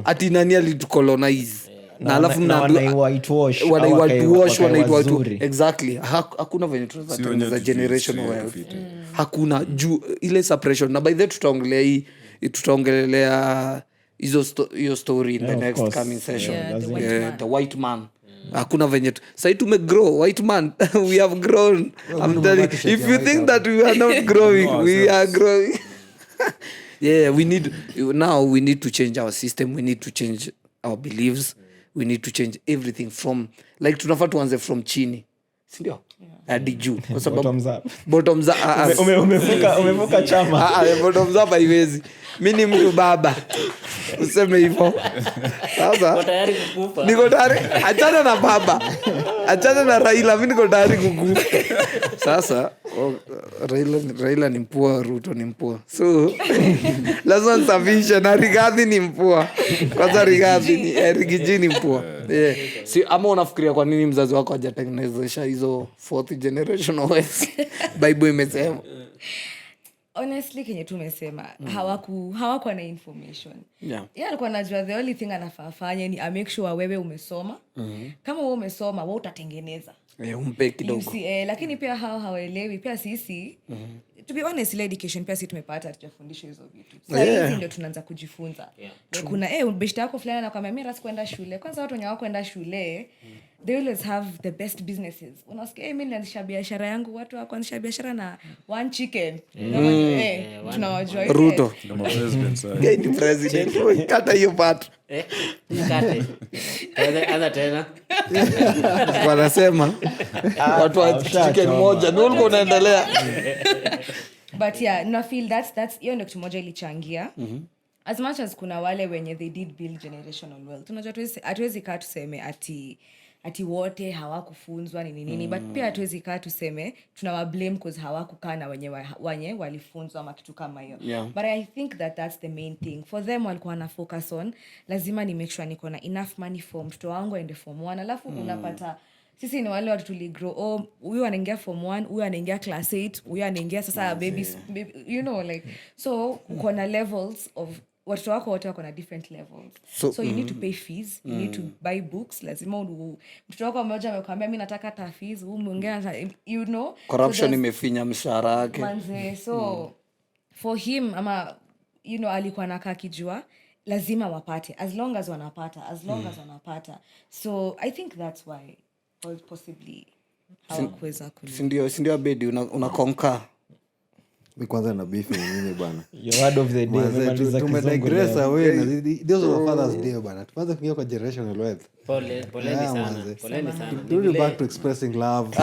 Ati nani alitucolonize? Na alafu whitewash exactly. Hakuna venye tunaweza generation wealth. Hakuna juu ile suppression, na by the tutaongelea hiyo story in the next coming session. The white man. Hakuna venye sasa tumegrow white man. We have grown. I'm telling you, if you think that we are not growing, we are growing. We need to change our system, we need to change our beliefs, we need to change everything from like tunafaa tuanze from chini, si ndio? Hadi juu, kwa sababu bottoms up. Umevuka chama. Bottoms up haiwezi. Mimi ni mtu baba, useme hivyo sasa. Niko tayari achana na baba, achana na Raila, mimi niko tayari kukufa sasa. Raila ni mpua, Ruto ni mpua, so lazima nisafishe, na Rigathi ni mpua. Kwanza Rigiji ni mpua. Si ama unafikiria kwa nini mzazi wako hajatengenezesha hizo fourth generation wealth? Bible imesema honestly kenye tumesema hawakuwa na information. Alikuwa anajua the only thing anafanya ni make sure wewe umesoma. Kama wewe umesoma wewe utatengeneza. Umpe kidogo. Lakini pia hawaelewi pia sisi. To be honest, ile education pia sisi tumepata, tujafundishwa hizo vitu. Sasa hizi ndio tunaanza kujifunza. Kuna beshte yako fulani anakuambia mimi rasi kwenda shule. Kwanza watu wenye wako kwenda shule, they always have the best businesses. Unasikia mimi nilianzisha biashara yangu, watu wako kuanzisha biashara na one chicken. Tunawajua hiyo. Ruto ni president. Kata hiyo part. Kate. Ana tena. Wanasema watu wa chicken moja ndio ulikuwa unaendelea. But no feel that's hiyo ndio kitu moja ilichangia. As much as kuna wale wenye they did build generational wealth, unajua hatuwezi kaa tuseme ati wote hawakufunzwa nini but pia hatuwezi kaa tuseme tunawablame because hawakukaa na wenye walifunzwa ama kitu kama hiyo. But I think that's the main thing for them. Walikuwa na focus on lazima ni make sure niko na enough money for mtoto wangu aende form 1, alafu unapata sisi ni wale watu tuligrow, huyu anaingia form 1, huyu anaingia class 8, huyu anaingia sasa baby, you know, like so uko na levels of watoto wako wote wako na different levels, so you need to pay fees, you need to buy books. Lazima mtoto wako mmoja amekwambia mimi nataka ta fees, mwingine corruption imefinya mshahara wake manze. So for him ama alikuwa nakaa kijua lazima wapate, as long as wanapata. So I think that's why possibly hawakuweza sindio Abedi unakonka mi kwanza na beef ni nini bana. Your word of the day umemaliza kizungu. Tumedigress away na those were Father's Day bana. Tuanze kuingia kwa generational wealth. Poleni sana. Really back to expressing love.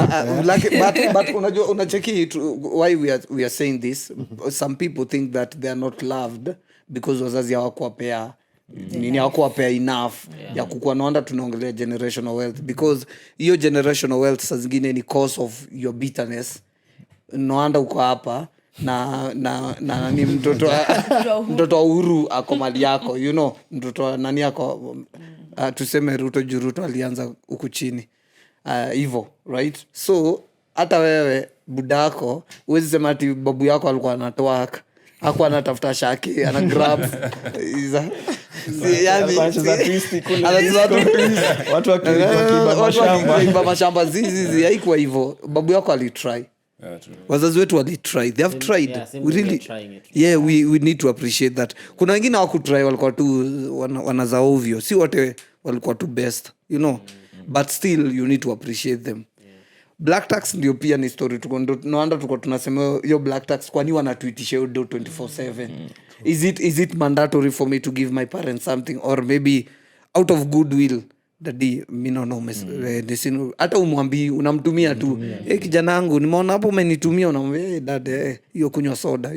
But unacheki why we are saying this. Some people think that they are not loved because wazazi hawakuwapea nini, hawakuwapea enough ya kukua. Naona tunaongelea generational wealth because hiyo generational wealth saa zingine ni cause of your bitterness. Naanda uko hapa na ni mtoto wa Uhuru ako mali yako, mtoto nani yako, tuseme Ruto alianza huku chini hivyo, right? So hata wewe budako huwezi sema ati babu yako alikuwa anatwaka, hakuwa anatafuta shaki ana grab watu wakiiba mashamba zizi haikuwa hivyo. Babu yako alitry. Wazazi wetu walitry, they have tried. We need to appreciate that. Kuna wengine hawakutry, walikuwa tu wanaza ovyo, si wote walikuwa tu best, but still you need to appreciate them. Black tax ndio pia ni story tuko tunasema hiyo black tax, kwani wanatuitisha hiyo 24/7. Is it mandatory for me to give my parents something, or maybe out of goodwill? Daddy, hata umwambii, unamtumia tu. Kijana wangu nimeona hapo umenitumia, unamwambia dad, hiyo kunywa soda,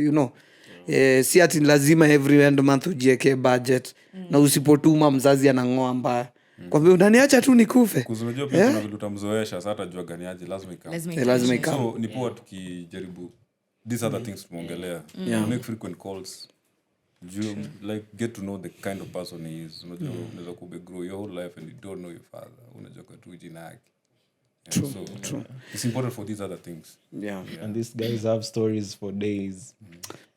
si ati lazima every end month ujieke budget. Na usipotuma mzazi anangoa mbaya. Kwa hivyo unaniacha tu nikufe. Unajua pia kuna vile utamzoesha, sasa atajua gani aje lazima ikam. So ni poa tukijaribu these other things tumeongelea. Make frequent calls. Like get to know the kind of person he is. Unaweza grow your whole life and you don't know your father. Unajua kwa tu jina yake. True. It's important for these other things. Yeah. And these guys have stories for days.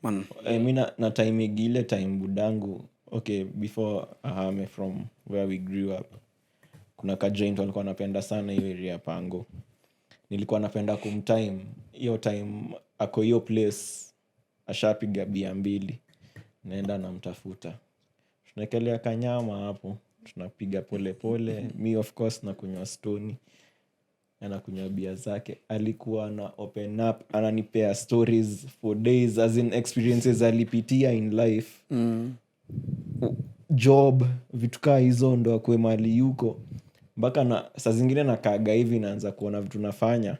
Man. I mean na time igile time budangu. Okay, before ahame from where we grew up. Kuna kajoint walikuwa napenda sana hiyo area Pango. Nilikuwa napenda kumtime. Hiyo time ako hiyo place ashapiga bia 2. Naenda namtafuta. Tunakelea kanyama hapo. Tunapiga pole pole. Me of course na kunywa stoni. Na kunywa bia zake. Alikuwa na open up. Ananipea stories for days. As in experiences alipitia in life. Job. Vitukaa hizo ndo akwe mali yuko. Mpaka na saa zingine nakaaga hivi naanza kuona vitu nafanya.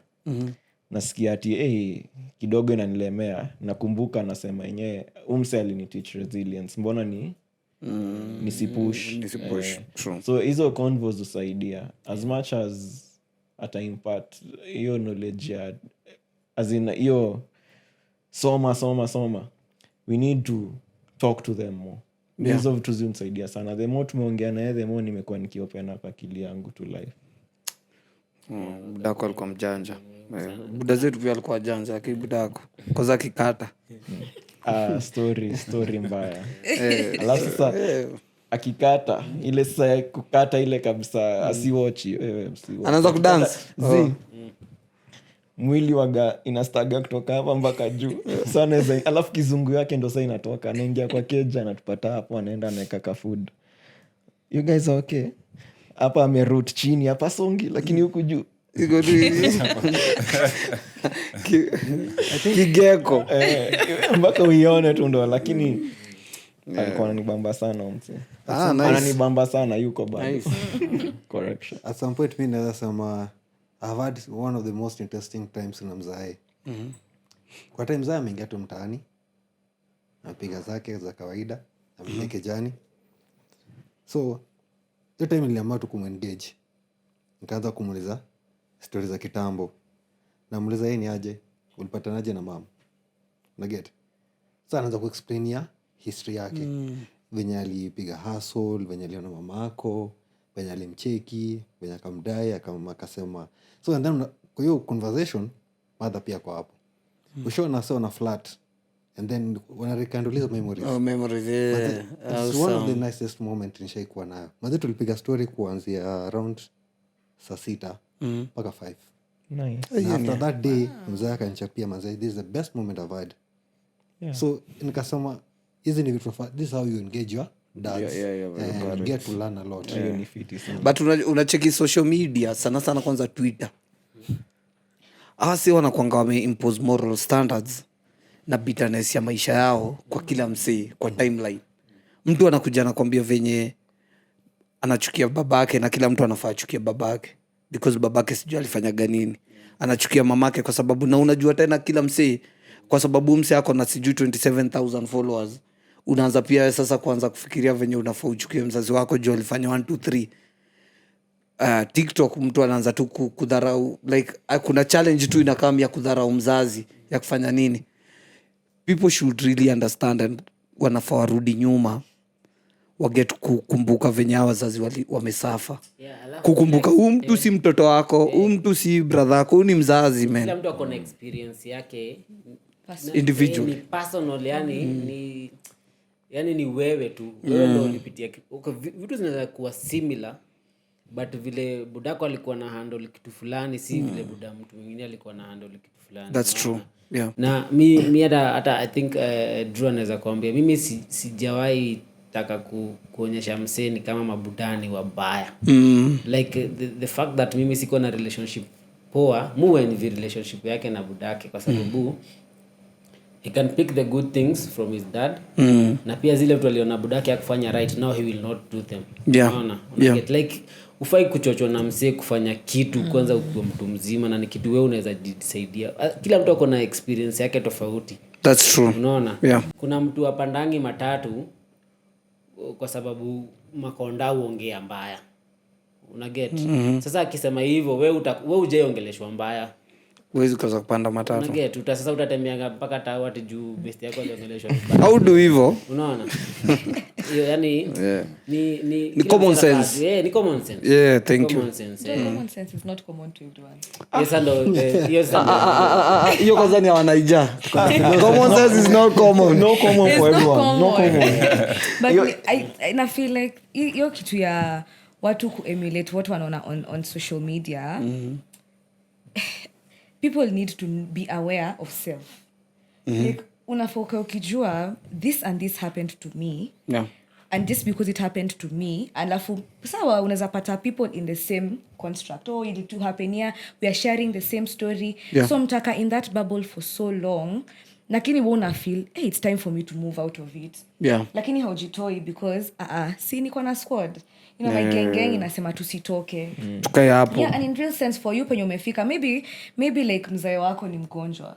Nasikia ati kidogo inanilemea. Nakumbuka nasema yenyewe umse aliniteach resilience. Mbona nisipush. True. So hizo convos husaidia as much as ata impact hiyo knowledge ya as in hiyo soma. We need to talk to them more. Hizo vitu zinasaidia sana. The more tumeongea naye, the more nimekuwa nikiopen up akili yangu to life. Budako alikuwa mjanja. Buda zetu pia alikuwa janja, budako koza kikata. Story mbaya. Alafu sasa akikata ile sasa kukata ile kabisa asiwatchi wewe msiwa. Anaanza kudance. Mwili waga inastaga kutoka hapa mpaka juu. Sana alafu kizungu yake ndo sasa inatoka. Anaingia kwa keja anatupata hapo, anaenda anaweka food. You guys are okay? Hapa ameroot chini, hapa songi lakini huku juu iko tu kigeko. Mpaka uione tu ndo, lakini alikuwa ananibamba sana mse. Nice. Ananibamba sana yuko bado. Nice. Correction. At some point mimi naweza sema I've had one of the most interesting times na mzae. Kwa time mzae ameingia tu mtaani. Napiga zake za kawaida, amepeke jani. So hiyo time niliamua tu kumengage. Nikaanza kumuuliza stories za kitambo. Namuuliza yeye ni aje? Ulipatanaje na mama? Unaget? Sasa anaanza kuexplainia history yake. Venye alipiga hustle, venye aliona mamako, venye alimcheki, venye akamdai, akasema. So and then kwa hiyo conversation mother pia kwa hapo. Ushaona sawa na flat and then wanarekindle hizo memories. Memories, yeah. It's one of the nicest moment nishaikuwa nayo. Maze tulipiga story kuanzia around saa 6 mpaka 5. Nice. Na after that day mzee akanichapia mazee, this is the best moment I've had. Yeah. So nikasema hizi ni vitu this is how you engage your dads. And you get to learn a lot. Hiyo ni fiti sana. But unacheki social media sana sana, kwanza Twitter, si wanakuanga wameimpose moral standards na bitterness ya maisha yao kwa kila msee kwa timeline. Mtu anakuja anakwambia venye anachukia babake na kila mtu anafaa achukie babake because babake sijui alifanyaga nini. Anachukia mamake kwa sababu, na unajua tena kila msee kwa sababu msee ako na sijui 27,000 followers, unaanza pia sasa kuanza kufikiria venye unafaa uchukie mzazi wako juu alifanya 1 2 3. TikTok mtu anaanza tu kudharau, like kuna challenge tu inakaa ya kudharau mzazi ya kufanya nini. People should really understand and wanafaa warudi nyuma waget kukumbuka venye hawa wazazi wamesafa. Kukumbuka huu mtu si mtoto wako, huu mtu si brother wako, huu ni mzazi man. Kila mtu ako na experience yake individual, ni personal, yani ni wewe tu. Wewe ndio ulipitia vitu zinaweza kuwa similar, but vile budako alikuwa na handle kitu fulani si vile buda mtu mwingine alikuwa na handle kitu fulani. That's true. Yeah. Na mi hata I think Drew anaweza kuambia mimi sijawahi taka kuonyesha mseni kama mabudani wabaya. Like the fact that mimi siko na relationship poa, muwe ni relationship yake na budake kwa sababu he can pick the good things from his dad. Na pia zile vitu aliona budake akifanya right now he will not do them. Unaona? Get like ufai kuchochwa na msee kufanya kitu kwanza ukiwa mtu mzima, na ni kitu wewe unaweza jisaidia. Kila mtu ako na experience yake tofauti. That's true. Unaona? Yeah. Kuna mtu apandangi matatu kwa sababu makonda uongea mbaya. Una get? Sasa akisema hivyo wewe ujeongeleshwa mbaya. Huwezi kaza kupanda matatu. Una get? Sasa utatembeanga mpaka tawati juu best yako aliongeleshwa. How do hivyo? Unaona? Hiyo yani ni common sense. Yeah, ni common sense. Yeah, thank you. Common sense. Common sense is not common to everyone. Yes, and Hiyo kwanza ni wanaija. Common sense is not common. No common It's for not everyone. No common. common. But I feel like hiyo kitu ya watu kuemulate watu wanaona on social media, people need to be aware of self. Like unafoka ukijua this and this happened to me. Yeah. And just because it happened to me, alafu sawa unaweza pata people in the same construct, it to happen here, we are sharing the same story. Yeah. So mtaka in that bubble for so long, lakini wona feel it's time for me to move out of it. Yeah. Lakini haujitoi because si niko na squad, my gang inasema tusitoke. Tukae hapo. Yeah, and in real sense for you penye umefika, maybe like mzae wako ni mgonjwa,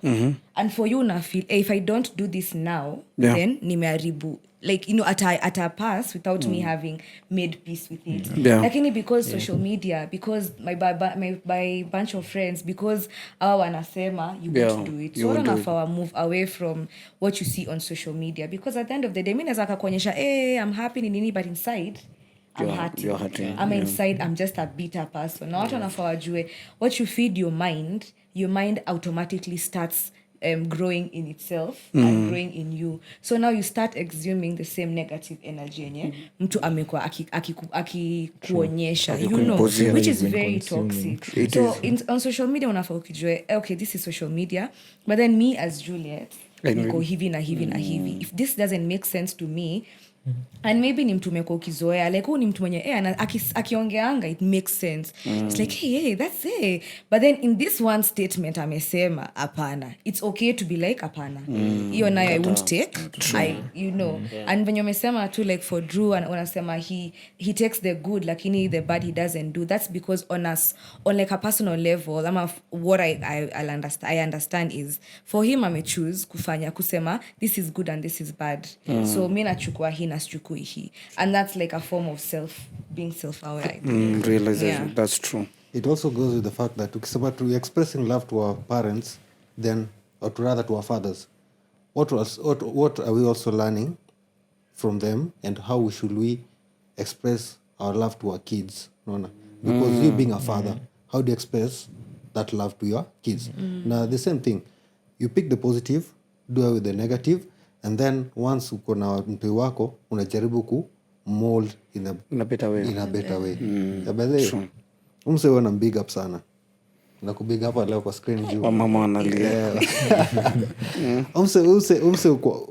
and for you na feel if I don't do this now, then nimeharibu, like at a pass without me having made peace with it. Lakini because social media, because my bunch of friends, because awa wanasema you want to do it, so unafaa move away from what you see on social media, because at the end of the day mimi naweza kukuonyesha I'm happy ni nini, but inside I'm hurting. I'm inside, I'm just a bitter person. Na watu wanafaa wajue what you feed your mind automatically starts growing in itself and growing in you. So now you start exhuming the same negative energy yenye mtu amekuwa akikuonyesha, which is very toxic. So on social media unafaa ukijue, okay, this is social media, but then me as Juliet niko hivi na hivi na hivi. If this doesn't make sense to me, and maybe ni mtu umekuwa ukizoea, like ni mtu mwenye akiongeanga it makes sense. It's like hey that's it, but then in this one statement amesema hapana, it's okay to be like hapana, hiyo nayo I won't take. And when you umesema tu like for Drew, and unasema he takes the good lakini the bad he doesn't do, that's because on like a personal level, what I understand is for him amechoose kufanya kusema this is good and this is bad. So mimi nachukua hii na sichukui hii, and that's like a form of being self-aware. Realization. That's true. It also goes with the fact that ukisema to expressing love to our parents, then or to rather to our fathers, what are we also learning from them, and how should we express our love to our kids? Because you being a father, how do you express that love to your kids? Now the same thing, you pick the positive do with the negative, and then once uko na mtu wako unajaribu ku mold in a better way. Umse wana big up sana na kubig up leo kwa screen juu mama analia.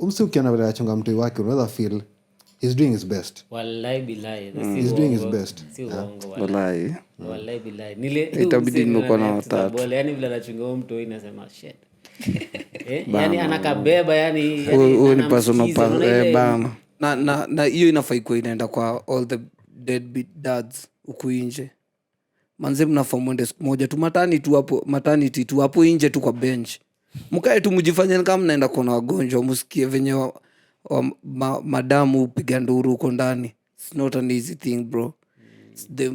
umse ukiona vile achunga mtu wake unaweza feel he's doing his best. Wallahi billahi. He's doing his best. Si uongo Wallahi. Wallahi billahi. Nile itabidi nimekuwa na watatu. Yaani vile anachunga mtu inasema shit. Yaani anakabeba yani huyo ni personal bana. Na hiyo inafai kuwa inaenda kwa all the deadbeat dads huku nje. Manze mnafaa mwende siku moja tu maternity tu hapo nje tu kwa bench. Mkae tu mjifanye kama mnaenda kuona wagonjwa, msikie venye madamu upiga nduru huko ndani. It's not an easy thing bro. It's the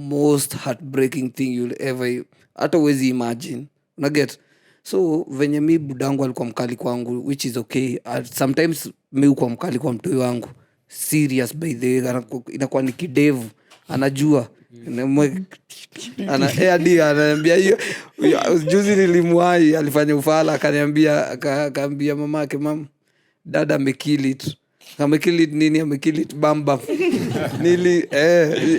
most heartbreaking thing you'll ever hata uwezi imagine. Unaget? So venye mi budangu alikuwa mkali kwangu, which is okay. Sometimes mi ukuwa mkali kwa mtoi wangu. Serious by the way. Inakuwa ni kidevu. Anajua. Ananiambia hiyo. Juzi nilimuai alifanya ufala. Akaniambia mamake, mam, dada amekill it. Amekill it nini? Amekill it bamba.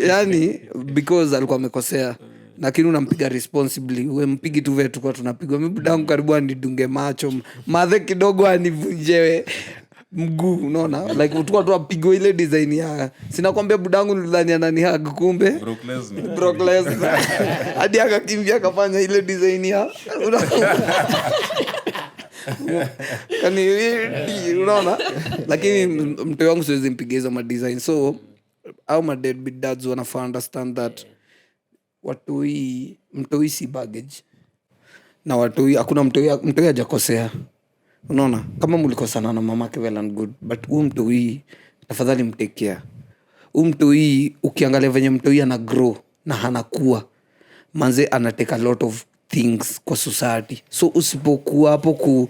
Yani because alikuwa amekosea. Lakini unampiga responsibly. Uwe mpigi tu vetu kwa tunapigwa. Mimi budangu karibu anidunge macho. Madhe kidogo anivunjewe mguu, unaona? Like utukua tu apigwe ile design ya. Sina kwambia budangu nilidhani anani hug kumbe. Brock Lesnar. Hadi akakimbia akafanya ile design ya. Unaona? Lakini mtoi wangu siwezi mpiga hizo ma design. So, how my deadbeat dads wanna understand that mtoi si baggage. Na hakuna mtoi hajakosea. Unaona? Kama mlikosana na mamake well and good, but mtoi tafadhali mtake care. Mtoi ukiangalia venye mtoi ana grow na hanakuwa, manze anatake a lot of things kwa society. So usipokuwa hapo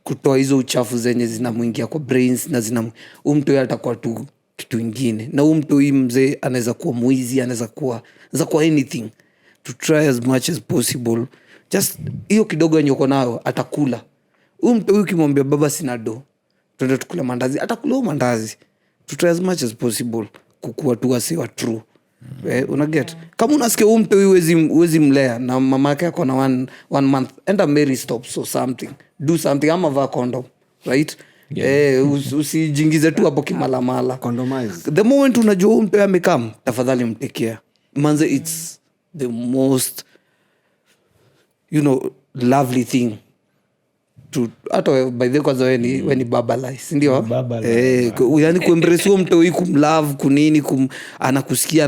kutoa hizo uchafu zenye zinamuingia kwa brains na mtoi atakuwa tu kitu ingine. Na mtoi mzee anaweza kuwa mwizi, anaweza kuwa anything. To try as much as possible. Just hiyo kidogo yenye uko nayo atakula. Mtoi ukimwambia baba sina do, twende tukule mandazi, atakula mandazi. To try as much as possible kukua tu wasiwa true. Unaget? Kama unasikia mtoi huwezi mlea na mamake yako na one month, enda Mary stops or something. Do something, ama vaa condom. Right? Usijingize tu hapo kimalamala. Condomize. The moment unajua mtoi amekam, tafadhali mtekea. Manze, it's the most lovely thing to hata by the cause when ni baba lies, ndio yani kuembrace huo mtoi, kumlove, kunini, anakusikia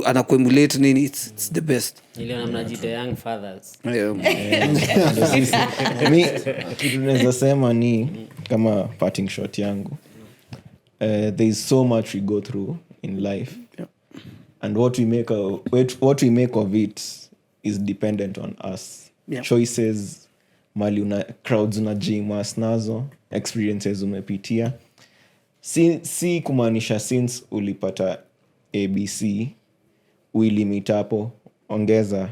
anakuemulate nini, it's the best. Ile mnajita young fathers. Mi kitu naweza sema ni kama parting shot yangu, there is so much we go through in life. And what we make of it is dependent on us. Choices, mali crowds unajimas nazo, experiences umepitia. Si kumaanisha since ulipata ABC uilimit hapo, ongeza,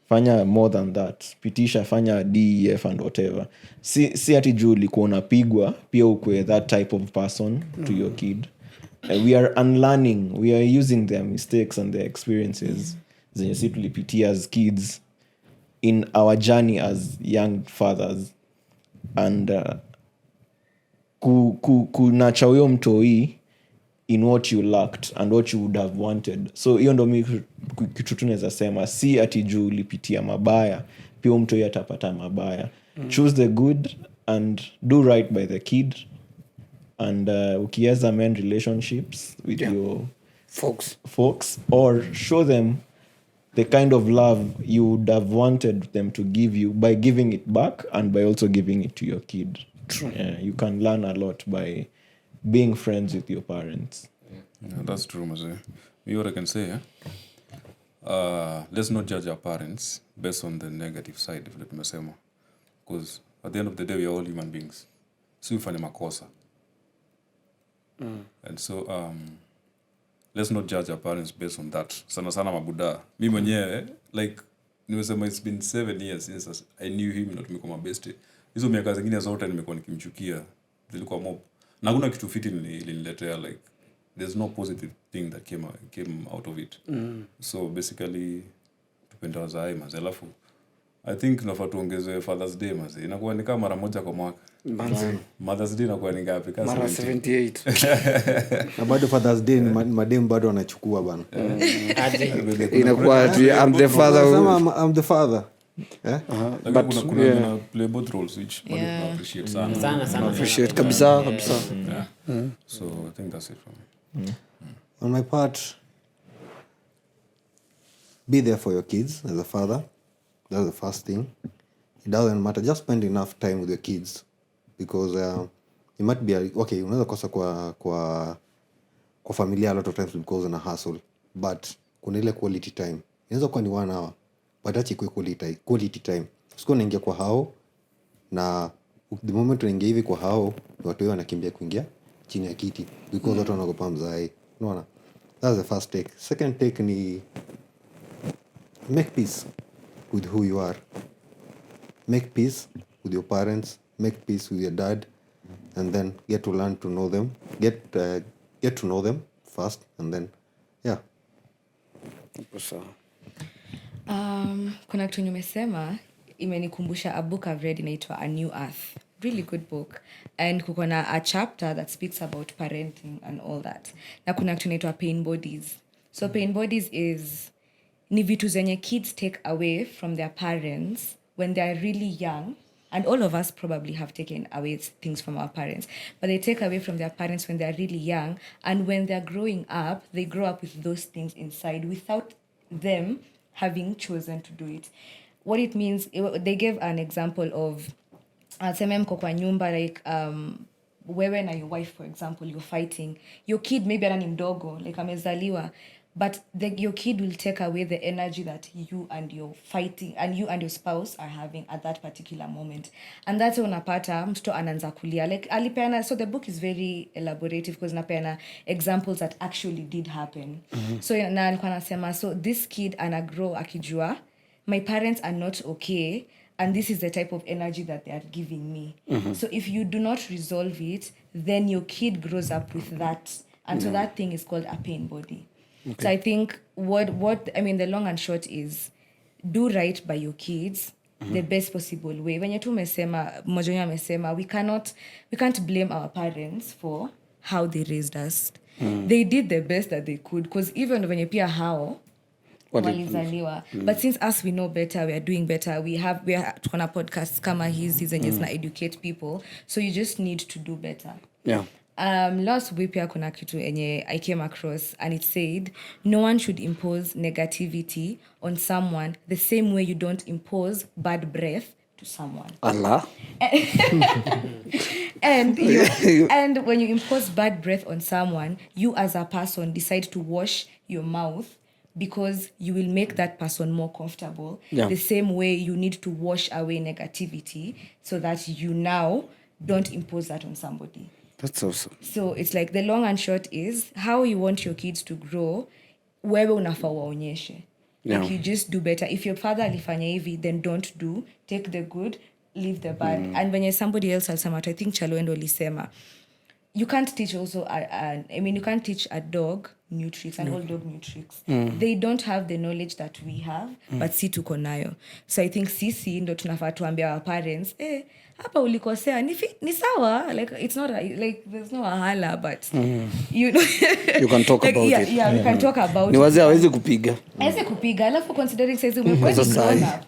fanya more than that, pitisha, fanya DEF and whatever. Si ati juu ulikuwa unapigwa pia ukue that type of person to your kid. We are unlearning, we are using their mistakes and their experiences zenye si tulipitia as kids in our journey as young fathers, and kunacha huyo mtoi in what you lacked and what you would have wanted. So hiyo ndo mi kitu tunaweza sema, si ati juu ulipitia mabaya pia mtoi atapata mabaya. Choose the good and do right by the kid. And ukiweza mend relationships with your folks, or show them the kind of love you would have wanted them to give you by giving it back and by also giving it to your kid. True. You can learn a lot by being friends with your parents. Yeah, that's true, Maze. Me, what I can say, let's not judge our parents based on the negative side, if tumesema, because at the end of the day we are all human beings. So we find makosa. And so let's not judge our parents based on that. Sana mabuda. Mi mwenyewe, like nimesema, it's been 7 years since I knew him, not tumekuwa mabeste. hizo miaka zingine zote nimekuwa nikimchukia, zilikuwa mob, na hakuna kitu fiti iliniletea, like there's no positive thing that came out of it. So basically tupenda wazae maze, alafu I think nafaa tuongeze Father's Day maze, inakuwa ni kama mara moja kwa mwaka. Mother's Day inakuwa ni ngapi? Mara 78. Na bado Father's Day madem bado wanachukua bana. Inakuwa I'm the father. I'm the father. But kuna play both roles, which bado tuna appreciate sana. Appreciate kabisa. So I think that's it for me. On my part, be there for your kids as a father. That's the first thing. It doesn't matter, just spend enough time with your kids, because it might be okay, unaweza kosa kwa familia a lot of times because on a hustle, but kuna ile quality time. Inaweza kuwa ni 1 hour, but acha ikuwe quality time. Siko naingia kwa hao, na the moment unaingia hivi kwa hao, watu wao wanakimbia kuingia chini ya kiti because watu wanaogopa mzae. Unaona? That's the first take. Second take ni make peace with who you are. Make peace with your parents, make peace with your dad, and then get to learn to know them. Get to know them first, and then Kuna kitu nimesema imenikumbusha a book I've read inaitwa A New Earth. Really good book, and kuko na a chapter that speaks about parenting and all that. Na kuna kitu inaitwa pain bodies. So pain bodies ni vitu zenye kids take away from their parents when they are really young, and all of us probably have taken away things from our parents, but they take away from their parents when they are really young, and when they're growing up, they grow up with those things inside without them having chosen to do it. What it means, they gave an example of seme mko kwa nyumba, like wewe na your wife, for example, you're fighting, your kid maybe ana ni mdogo, like amezaliwa, but your kid will take away the energy that you and your spouse are having at that particular moment. And that's when unapata mtoto anaanza kulia, like alipeana. So the book is very elaborative because napeana examples that actually did happen. So na alikuwa anasema, so this kid ana grow akijua my parents are not okay, and this is the type of energy that they are giving me. So if you do not resolve it, then your kid grows up with that, and so that thing is called a pain body. Okay. So I think what I mean, the long and short is, do right by your kids the best possible way. When tu umesema, mmoja amesema, we can't blame our parents for how they raised us. They did the best that they could, because even when pia hao walizaliwa, but since us we know better, we are doing better, we are tukona podcasts kama hizi zenye zina educate people, so you just need to do better. Last week pia kuna kitu enye I came across, and it said no one should impose negativity on someone the same way you don't impose bad breath to someone. Allah. And when you impose bad breath on someone, you as a person decide to wash your mouth because you will make that person more comfortable. The same way you need to wash away negativity so that you now don't impose that on somebody. That's awesome. So it's like the long and short is how you want your kids to grow, wewe unafaa waonyeshe. Like you just do better. If your father alifanya hivi, then don't do. Take the good, leave the bad. And when somebody else alisema, I think Chaloendo alisema, you can't teach also, you can't teach a dog new tricks, an old dog new tricks. They don't have the knowledge that we have, but si tuko nayo. So I think sisi ndo tunafaa tuambia our parents, hapa ulikosea, ni sawa, like it's not like there's no ahala, but you know, you can talk like, about it. Yeah, we can talk about ni wazee hawezi kupiga. Hawezi kupiga, alafu considering size umekuwa grown up.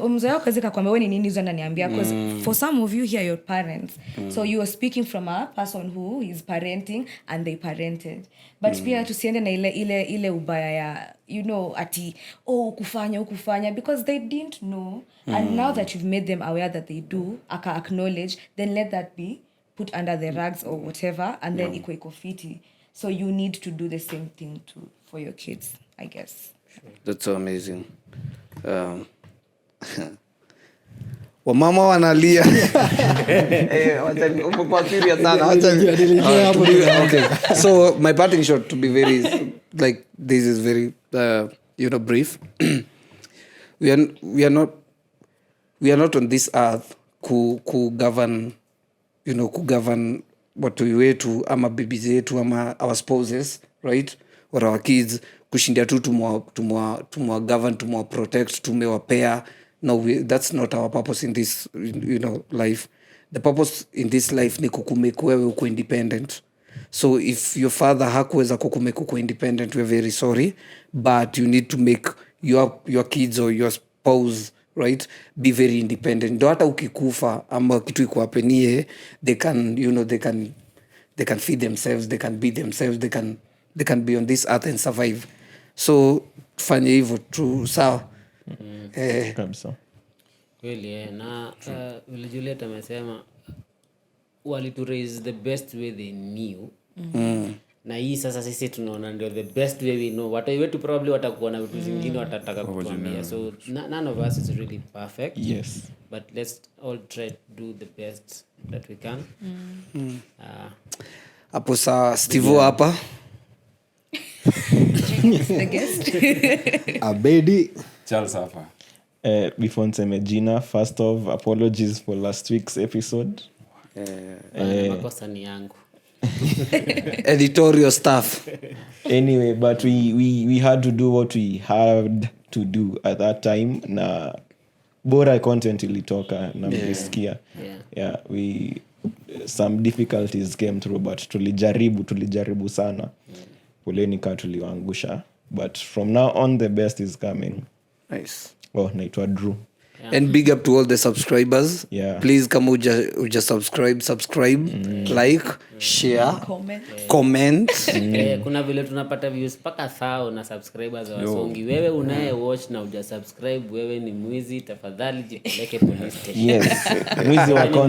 Mzee wako kazi kakwambia wewe ni nini hizo ananiambia, because for some of you here your parents. So you are speaking from a person who is parenting and they parented. But pia tusiende na ile ubaya ya, you know, ati kufanya because they didn't know. And now that you've made them aware that they do, aka acknowledge, then let that be put under the rugs or whatever, and then iko fiti. So you need to do the same thing for your kids, I guess. That's so amazing. Wamama wanalia. Okay. So my parting shot to be very like this is very brief. We are not on this earth kugovern kugovern watoi wetu ama bibi zetu ama our spouses, right, or our kids, kushindia tu tumwa govern, tumwa protect, tumewapea. No, that's not our purpose in this life. The purpose in this life ni kukumake wewe uko independent. So if your father hakuweza kukumake uko independent, we're very sorry, but you need to make your kids or your spouse, right, be very independent. Ndo hata ukikufa ama kitu ikuapenie, they can feed themselves, they can be themselves, they can be on this earth and survive. So tufanye hivyo tu, sawa. Kabisa. Kweli na vile Juliet amesema walitu raise the best way they knew. Na hii sasa sisi tunaona ndio the best way we know. Watu wetu probably watakuwa na vitu zingine watataka kutuambia. So none of us is really perfect. Yes. But let's all try to do the best that we can. Hapo saa Steve hapa. The guest. Abedi Charles hapa. Before nseme jina, first off, apologies for last week's episode. Makosa ni yangu. Editorial staff. Anyway, but we had to do what we had to do at that time. Na bora content ilitoka na mlisikia. Yeah, some difficulties came through, but tulijaribu sana. Poleni ka tuliwaangusha, but from now on the best is coming. Nice. Naitwa Drew. And big up to all the subscribers. Yeah. Please kama uja subscribe, like, share, comment. Kuna vile tunapata views paka 1000 na subscribers wasongi. Wewe unaye watch na uja subscribe, wewe ni mwizi, tafadhali jipeleke police station. Yes.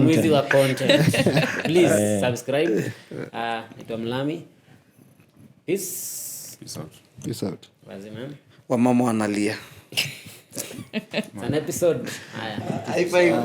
Mwizi wa content. Please subscribe. Naitwa Mlami. Peace out. Wazi man. Wamama wanalia. An episode. High five.